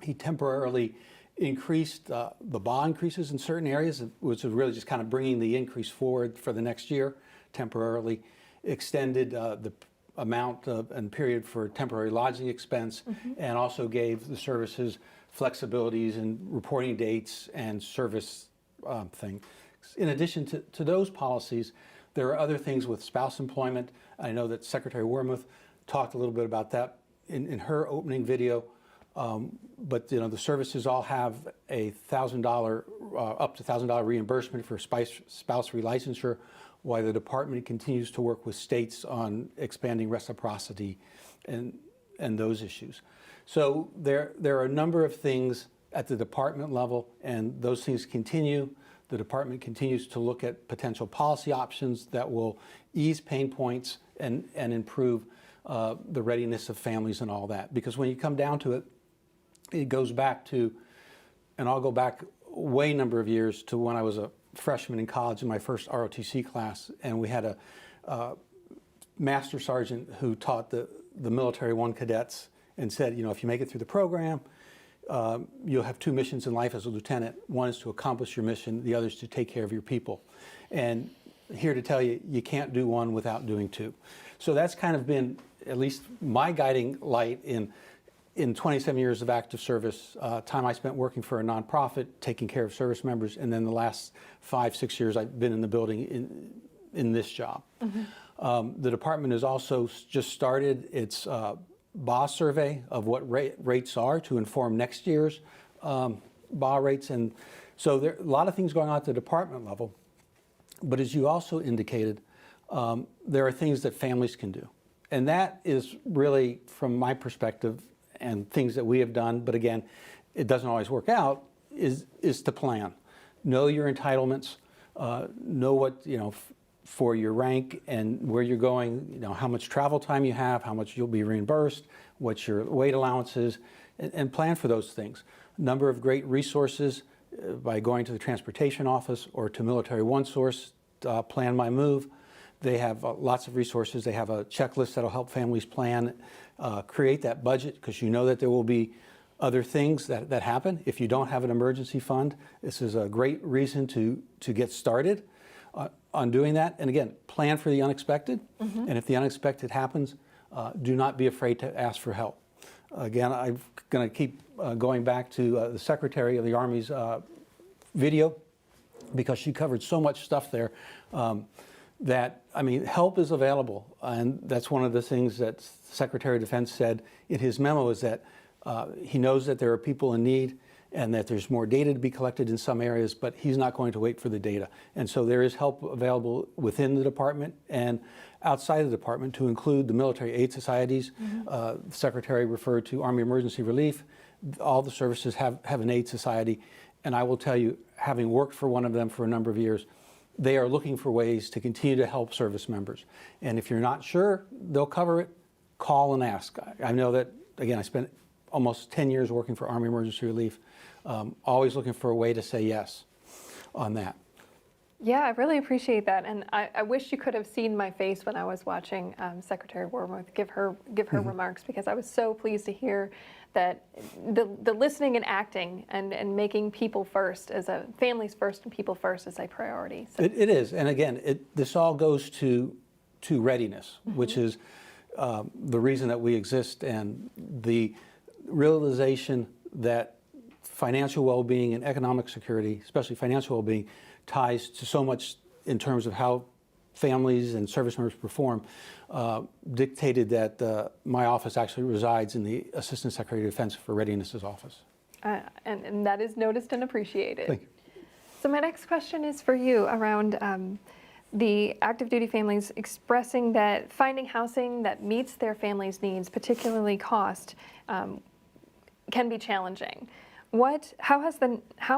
he temporarily increased the bond increases in certain areas, which was really just kind of bringing the increase forward for the next year, temporarily extended the amount and period for temporary lodging expense, and also gave the services flexibilities in reporting dates and service thing. In addition to those policies, there are other things with spouse employment. I know that Secretary Wormuth talked a little bit about that in her opening video. But the services all have a $1,000, up to $1,000 reimbursement for spouse relicensure, while the department continues to work with states on expanding reciprocity and those issues. So there are a number of things at the department level, and those things continue. The department continues to look at potential policy options that will ease pain points and improve the readiness of families and all that. Because when you come down to it, it goes back to, and I'll go back way number of years to when I was a freshman in college in my first ROTC class, and we had a master sergeant who taught the military one cadets and said, if you make it through the program, you'll have two missions in life as a lieutenant. One is to accomplish your mission, the other is to take care of your people. And here to tell you, you can't do one without doing two. So that's kind of been at least my guiding light in 27 years of active service, time I spent working for a nonprofit, taking care of service members, and then the last 5-6 years I've been in the building in this job. The department has also just started its BA survey of what rates are to inform next year's BA rates. And so there are a lot of things going on at the department level. But as you also indicated, there are things that families can do. And that is really, from my perspective, and things that we have done, but again, it doesn't always work out, is to plan. know your entitlements, know what, for your rank and where you're going, how much travel time you have, how much you'll be reimbursed, what your weight allowance is, and plan for those things. A number of great resources by going to the transportation office or to Military One Source, Plan My Move. They have lots of resources. They have a checklist that'll help families plan, create that budget, because you know that there will be other things that happen. If you don't have an emergency fund, this is a great reason to get started on doing that. And again, plan for the unexpected. And if the unexpected happens, do not be afraid to ask for help. Again, I'm going to keep going back to the Secretary of the Army's video, because she covered so much stuff there that, help is available. And that's one of the things that Secretary of Defense said in his memo, is that he knows that there are people in need and that there's more data to be collected in some areas, but he's not going to wait for the data. And so there is help available within the department and outside of the department, to include the military aid societies. The Secretary referred to Army Emergency Relief. All the services have an aid society. And I will tell you, having worked for one of them for a number of years, they are looking for ways to continue to help service members. And if you're not sure they'll cover it, call and ask. I know that, again, I spent almost 10 years working for Army Emergency Relief, always looking for a way to say yes on that. Yeah, I really appreciate that, and I wish you could have seen my face when I was watching Secretary Wormuth give her remarks, because I was so pleased to hear that the listening and acting and making people first as a families first and people first as a priority. So. It is, and again, this all goes to readiness, which is the reason that we exist, and the realization that financial well-being and economic security, especially financial well-being, ties to so much in terms of how families and service members perform, dictated that my office actually resides in the Assistant Secretary of Defense for Readiness's office. And that is noticed and appreciated. Thank you. So my next question is for you around the active duty families expressing that finding housing that meets their families' needs, particularly cost, can be challenging. How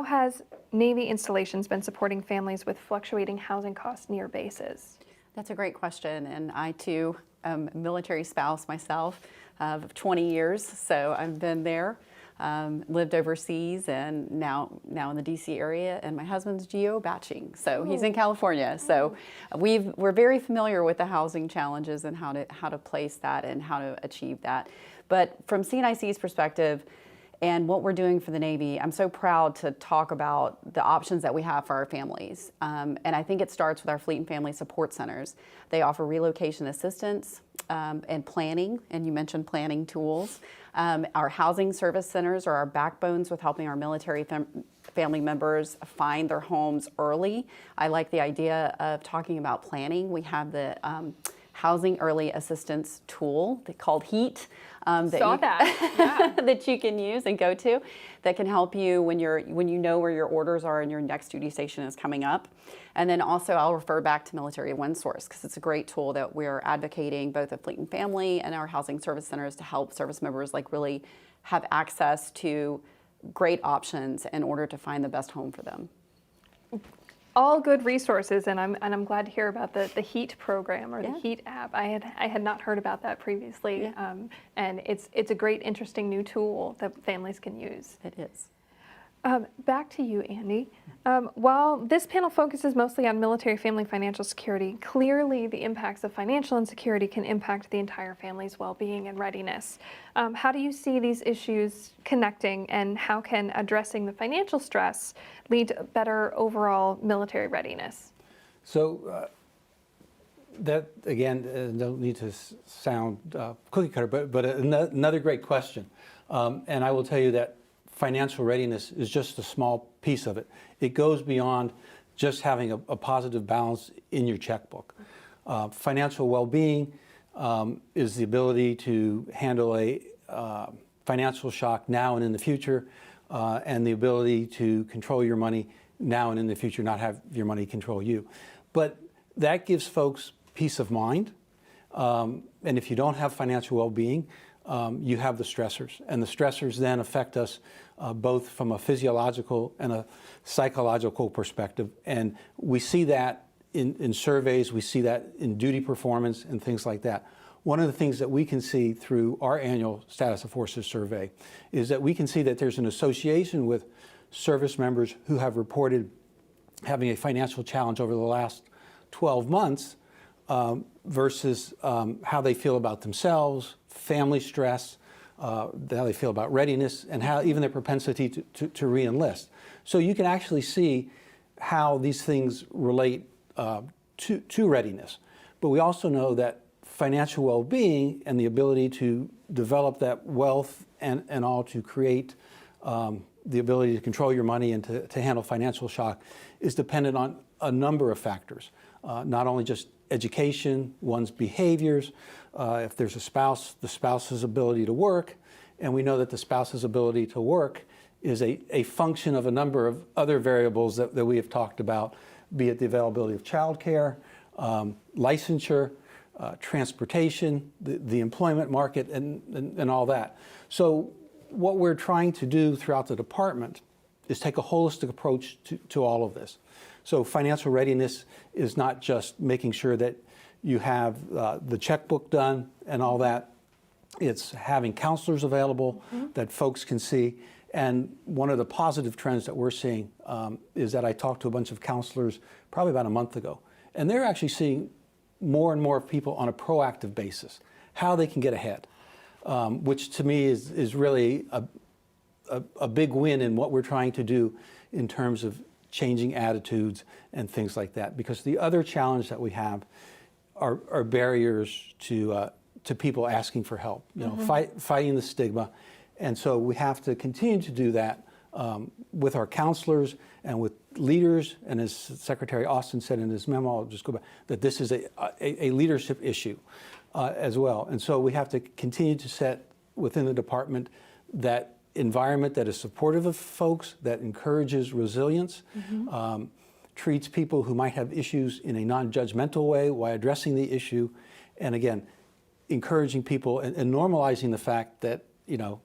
has Navy installations been supporting families with fluctuating housing costs near bases? That's a great question, and I too am a military spouse myself of 20 years, so I've been there, lived overseas, and now in the DC area, and my husband's geo-batching, so he's in California. So we're very familiar with the housing challenges and how to place that and how to achieve that. But from CNIC's perspective, and what we're doing for the Navy, I'm so proud to talk about the options that we have for our families. And I think it starts with our Fleet and Family Support Centers. They offer relocation assistance and planning, and you mentioned planning tools. Our housing service centers are our backbones with helping our military family members find their homes early. I like the idea of talking about planning. We have the Housing Early Assistance tool called HEAT. That you can use and go to, that can help you when you know where your orders are and your next duty station is coming up. And then also I'll refer back to Military One Source, because it's a great tool that we're advocating both at Fleet and Family and our housing service centers to help service members really have access to great options in order to find the best home for them. All good resources, and I'm glad to hear about the HEAT program or the HEAT app. I had not heard about that previously, and it's a great, interesting new tool that families can use. It is. Back to you, Andy. While this panel focuses mostly on military family financial security, clearly the impacts of financial insecurity can impact the entire family's well-being and readiness. How do you see these issues connecting, and how can addressing the financial stress lead to better overall military readiness? So that, again, don't need to sound cookie cutter, but another great question. And I will tell you that financial readiness is just a small piece of it. It goes beyond just having a positive balance in your checkbook. Financial well-being is the ability to handle a financial shock now and in the future, and the ability to control your money now and in the future, not have your money control you. But that gives folks peace of mind. And if you don't have financial well-being, you have the stressors. And the stressors then affect us both from a physiological and a psychological perspective. And we see that in surveys, we see that in duty performance and things like that. One of the things that we can see through our annual status of forces survey is that we can see that there's an association with service members who have reported having a financial challenge over the last 12 months versus how they feel about themselves, family stress, how they feel about readiness, and how even their propensity to re-enlist. So you can actually see how these things relate to readiness. But we also know that financial well-being and the ability to develop that wealth and all to create the ability to control your money and to handle financial shock is dependent on a number of factors, not only just education, one's behaviors, if there's a spouse, the spouse's ability to work, and we know that the spouse's ability to work is a function of a number of other variables that we have talked about, be it the availability of childcare, licensure, transportation, the employment market, and all that. So what we're trying to do throughout the department is take a holistic approach to all of this. So financial readiness is not just making sure that you have the checkbook done and all that. It's having counselors available that folks can see. And one of the positive trends that we're seeing is that I talked to a bunch of counselors probably about a month ago, and they're actually seeing more and more people on a proactive basis, how they can get ahead, which to me is really a big win in what we're trying to do in terms of changing attitudes and things like that. Because the other challenge that we have are barriers to people asking for help, you know, fighting the stigma. And so we have to continue to do that with our counselors and with leaders. And as Secretary Austin said in his memo, I'll just go back, that this is a leadership issue as well. And so we have to continue to set within the department that environment that is supportive of folks, that encourages resilience, treats people who might have issues in a non-judgmental way while addressing the issue. And again, encouraging people and normalizing the fact that, you know,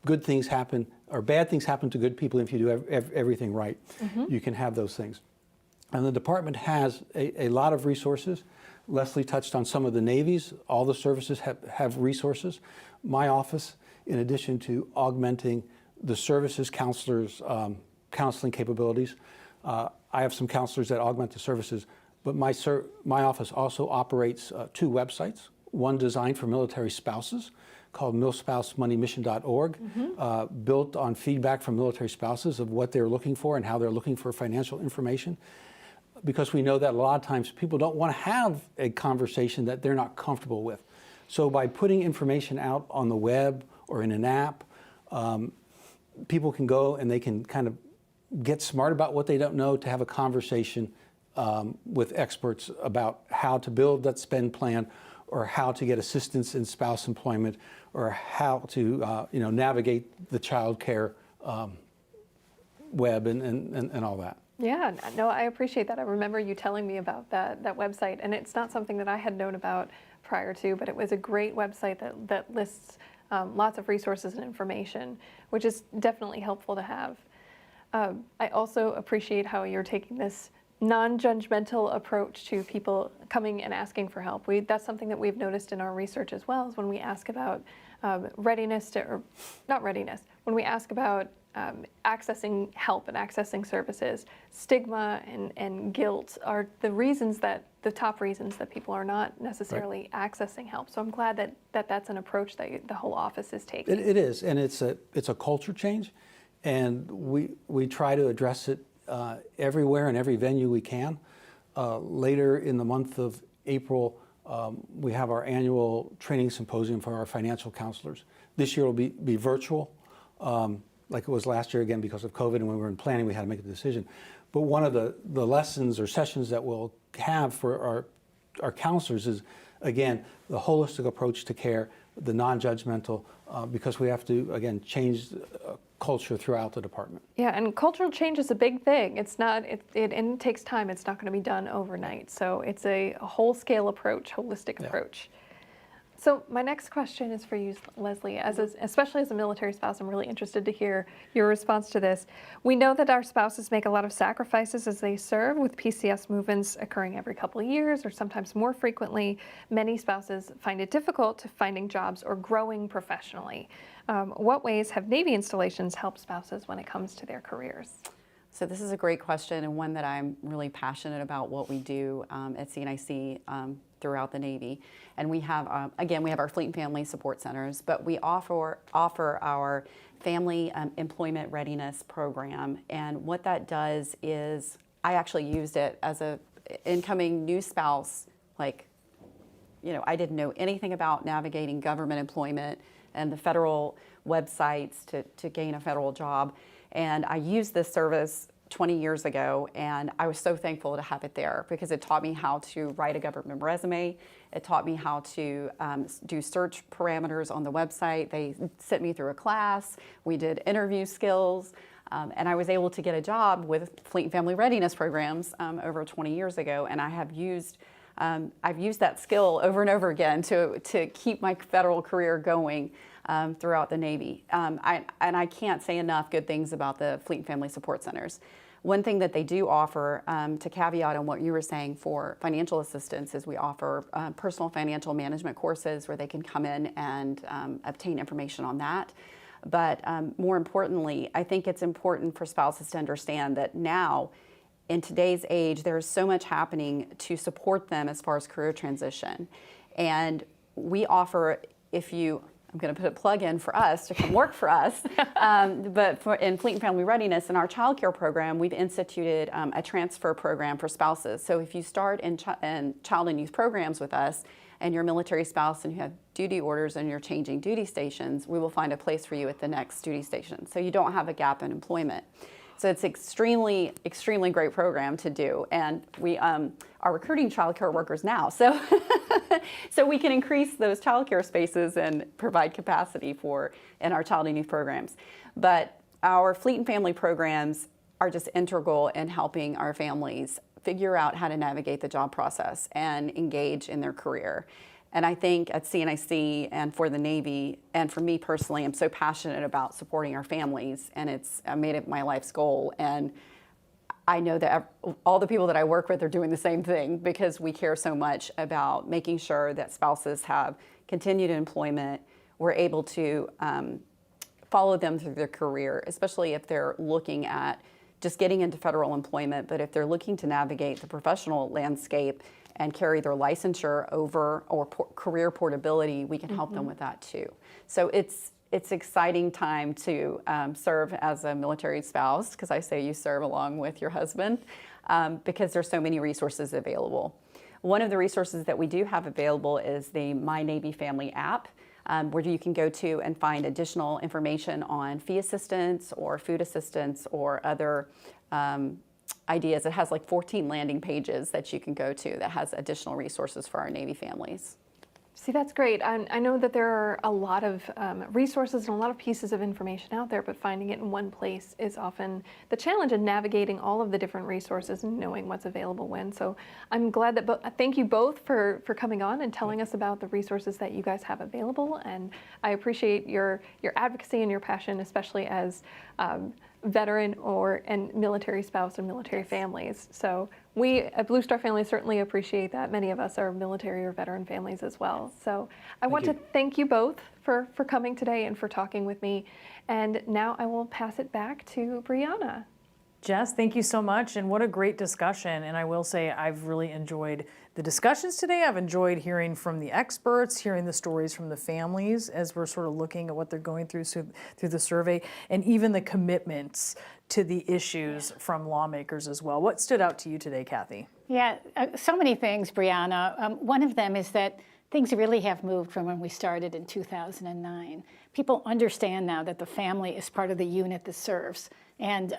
good things happen or bad things happen to good people if you do everything right. You can have those things. And the department has a lot of resources. Leslie touched on some of the navies. All the services have resources. My office, in addition to augmenting the services counselors' counseling capabilities, I have some counselors that augment the services, but my office also operates 2 websites, one designed for military spouses called milspousemoneymission.org, built on feedback from military spouses of what they're looking for and how they're looking for financial information. Because we know that a lot of times people don't want to have a conversation that they're not comfortable with. So by putting information out on the web or in an app, people can go and they can kind of get smart about what they don't know to have a conversation with experts about how to build that spend plan or how to get assistance in spouse employment or how to navigate the child care web and all that. Yeah, no, I appreciate that. I remember you telling me about that website, and it's not something that I had known about prior to, but it was a great website that lists lots of resources and information, which is definitely helpful to have. I also appreciate how you're taking this non-judgmental approach to people coming and asking for help. That's something that we've noticed in our research as well, is when we ask about readiness when we ask about accessing help and accessing services, stigma and guilt are the top reasons that people are not necessarily accessing help. So I'm glad that's an approach that the whole office is taking. It is, and it's a culture change, and we try to address it everywhere and every venue we can. Later in the month of April, we have our annual training symposium for our financial counselors. This year will be virtual, like it was last year again because of COVID, and when we were in planning we had to make a decision. But one of the lessons or sessions that we'll have for our counselors is, again, the holistic approach to care, the non-judgmental, because we have to, again, change culture throughout the department. Yeah, and cultural change is a big thing. It's not, and it takes time. It's not going to be done overnight. So it's a whole-scale approach, holistic approach. So my next question is for you, Leslie. Especially as a military spouse, I'm really interested to hear your response to this. We know that our spouses make a lot of sacrifices as they serve, with PCS movements occurring every couple of years or sometimes more frequently. Many spouses find it difficult to finding jobs or growing professionally. What ways have Navy installations helped spouses when it comes to their careers? So this is a great question, and one that I'm really passionate about what we do at CNIC throughout the Navy. And we have, again, we have our Fleet and Family Support Centers, but we offer our Family Employment Readiness Program. And what that does is, I actually used it as a incoming new spouse. Like, you know, I didn't know anything about navigating government employment and the federal websites to gain a federal job. And I used this service 20 years ago, and I was so thankful to have it there because it taught me how to write a government resume. It taught me how to do search parameters on the website. They sent me through a class. We did interview skills, and I was able to get a job with Fleet and Family Readiness programs over 20 years ago, and I have used I've used that skill over and over again to keep my federal career going throughout the Navy. And I can't say enough good things about the Fleet and Family Support Centers. One thing that they do offer, to caveat on what you were saying for financial assistance, is we offer personal financial management courses where they can come in and obtain information on that. But more importantly, I think it's important for spouses to understand that now, in today's age, there's so much happening to support them as far as career transition. And we offer, I'm going to put a plug in for us to come work for us, but in Fleet and Family Readiness, in our child care program, we've instituted a transfer program for spouses. So if you start in child and youth programs with us, and you're a military spouse and you have duty orders and you're changing duty stations, we will find a place for you at the next duty station. So you don't have a gap in employment. So it's extremely, extremely great program to do. And we are recruiting child care workers now. So, so we can increase those child care spaces and provide capacity in our child and youth programs. But our Fleet and Family programs are just integral in helping our families figure out how to navigate the job process and engage in their career. And I think at CNIC and for the Navy, and for me personally, I'm so passionate about supporting our families, and I made it my life's goal. And I know that all the people that I work with are doing the same thing because we care so much about making sure that spouses have continued employment. We're able to follow them through their career, especially if they're looking at just getting into federal employment, but if they're looking to navigate the professional landscape and carry their licensure over, or career portability, we can help them with that too. So it's exciting time to serve as a military spouse, because I say you serve along with your husband, because there's so many resources available. One of the resources that we do have available is the My Navy Family app, where you can go to and find additional information on fee assistance or food assistance or other ideas. It has like 14 landing pages that you can go to that has additional resources for our Navy families. See, that's great. I know that there are a lot of resources and a lot of pieces of information out there, but finding it in one place is often the challenge in navigating all of the different resources and knowing what's available when. So I'm glad that, thank you both for coming on and telling us about the resources that you guys have available. And I appreciate your advocacy and your passion, especially as veteran and military spouse and military families. So we at Blue Star Family certainly appreciate that. Many of us are military or veteran families as well. So I want to thank you both for coming today and for talking with me. And now I will pass it back to Brianna. Jess, thank you so much, and what a great discussion. And I will say I've really enjoyed the discussions today. I've enjoyed hearing from the experts, hearing the stories from the families as we're sort of looking at what they're going through the survey, and even the commitments to the issues from lawmakers as well. What stood out to you today, Kathy? Yeah, so many things, Brianna. One of them is that things really have moved from when we started in 2009. People understand now that the family is part of the unit that serves. And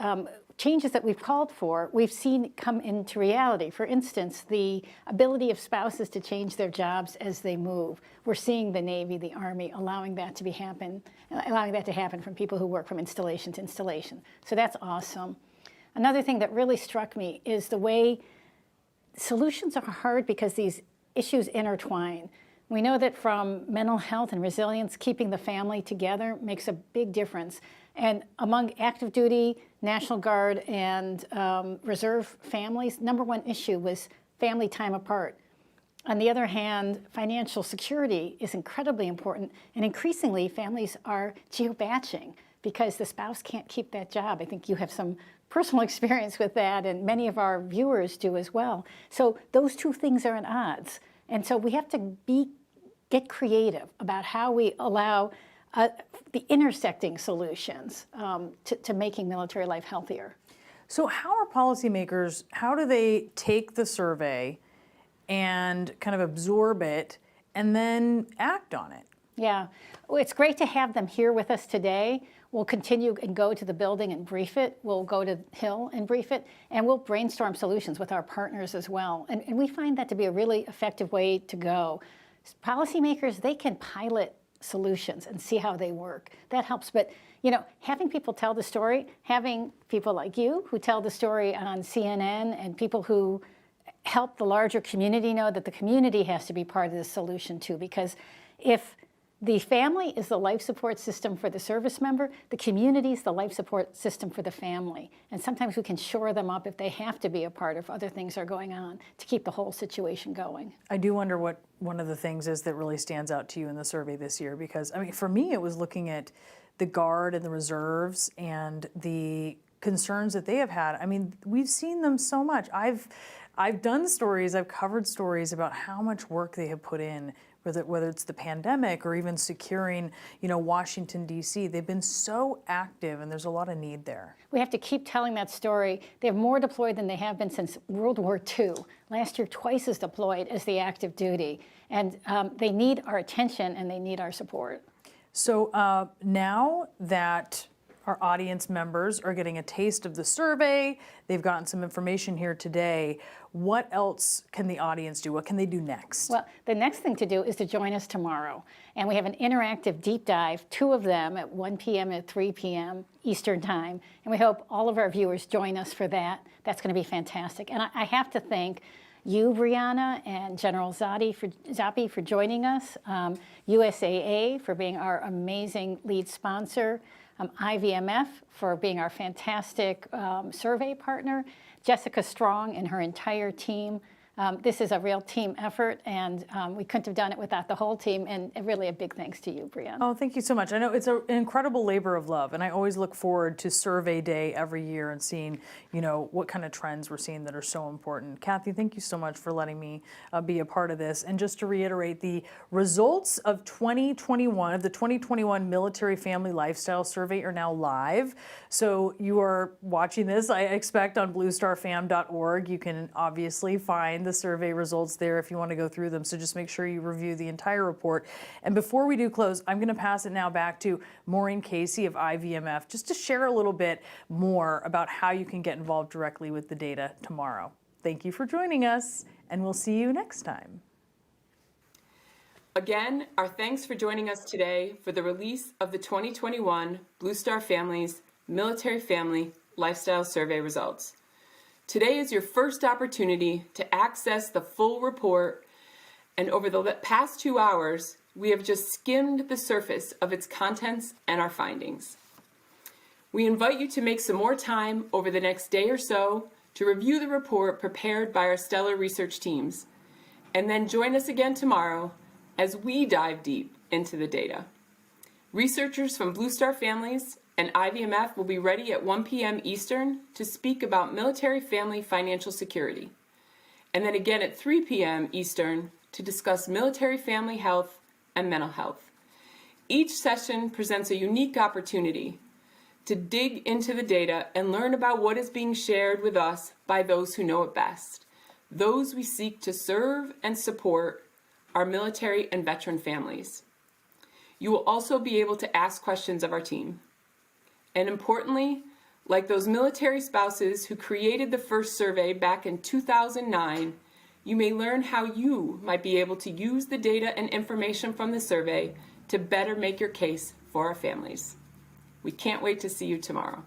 changes that we've called for, we've seen come into reality. For instance, the ability of spouses to change their jobs as they move. We're seeing the Navy, the Army, allowing that to happen from people who work from installation to installation. So that's awesome. Another thing that really struck me is the way solutions are hard because these issues intertwine. We know that from mental health and resilience, keeping the family together makes a big difference. And among active duty, National Guard, and reserve families, number one issue was family time apart. On the other hand, financial security is incredibly important, and increasingly families are geo-batching because the spouse can't keep that job. I think you have some personal experience with that, and many of our viewers do as well. So those two things are at odds. And so we have to get creative about how we allow the intersecting solutions to making military life healthier. So how are policymakers, how do they take the survey and kind of absorb it and then act on it? Yeah, well, it's great to have them here with us today. We'll continue and go to the building and brief it. We'll go to Hill and brief it, and we'll brainstorm solutions with our partners as well. And we find that to be a really effective way to go. Policymakers, they can pilot solutions and see how they work. That helps, but having people tell the story, having people like you who tell the story on CNN, and people who help the larger community know that the community has to be part of the solution too, because if the family is the life support system for the service member, the community is the life support system for the family. And sometimes we can shore them up if they have to be a part of other things are going on to keep the whole situation going. I do wonder what one of the things is that really stands out to you in the survey this year, because for me, it was looking at the Guard and the reserves and the concerns that they have had. We've seen them so much. I've done stories, I've covered stories about how much work they have put in, whether it's the pandemic or even securing, Washington, D.C. They've been so active, and there's a lot of need there. We have to keep telling that story. They have more deployed than they have been since World War II. Last year, twice as deployed as the active duty. And they need our attention, and they need our support. So now that our audience members are getting a taste of the survey, they've gotten some information here today, what else can the audience do? What can they do next? Well, the next thing to do is to join us tomorrow. And we have an interactive deep dive, 2 of them at 1 p.m. and 3 p.m. Eastern Time. And we hope all of our viewers join us for that. That's going to be fantastic. And I have to thank you, Brianna, and General Zappi for joining us, USAA for being our amazing lead sponsor, IVMF for being our fantastic survey partner, Jessica Strong and her entire team. This is a real team effort, and we couldn't have done it without the whole team, and really a big thanks to you, Brianna. Oh, thank you so much. I know it's an incredible labor of love, and I always look forward to Survey Day every year and seeing, what kind of trends we're seeing that are so important. Kathy, thank you so much for letting me be a part of this. And just to reiterate, the results of 2021, of the 2021 Military Family Lifestyle Survey are now live. So you are watching this, I expect, on bluestarfam.org. You can obviously find the survey results there if you want to go through them. So just make sure you review the entire report. And before we do close, I'm going to pass it now back to Maureen Casey of IVMF just to share a little bit more about how you can get involved directly with the data tomorrow. Thank you for joining us, and we'll see you next time. Again, our thanks for joining us today for the release of the 2021 Blue Star Families Military Family Lifestyle Survey results. Today is your first opportunity to access the full report, and over the past 2 hours, we have just skimmed the surface of its contents and our findings. We invite you to make some more time over the next day or so to review the report prepared by our stellar research teams, and then join us again tomorrow as we dive deep into the data. Researchers from Blue Star Families and IVMF will be ready at 1 p.m. Eastern to speak about military family financial security, and then again at 3 p.m. Eastern to discuss military family health and mental health. Each session presents a unique opportunity to dig into the data and learn about what is being shared with us by those who know it best, those we seek to serve and support, our military and veteran families. You will also be able to ask questions of our team. And importantly, like those military spouses who created the first survey back in 2009, you may learn how you might be able to use the data and information from the survey to better make your case for our families. We can't wait to see you tomorrow.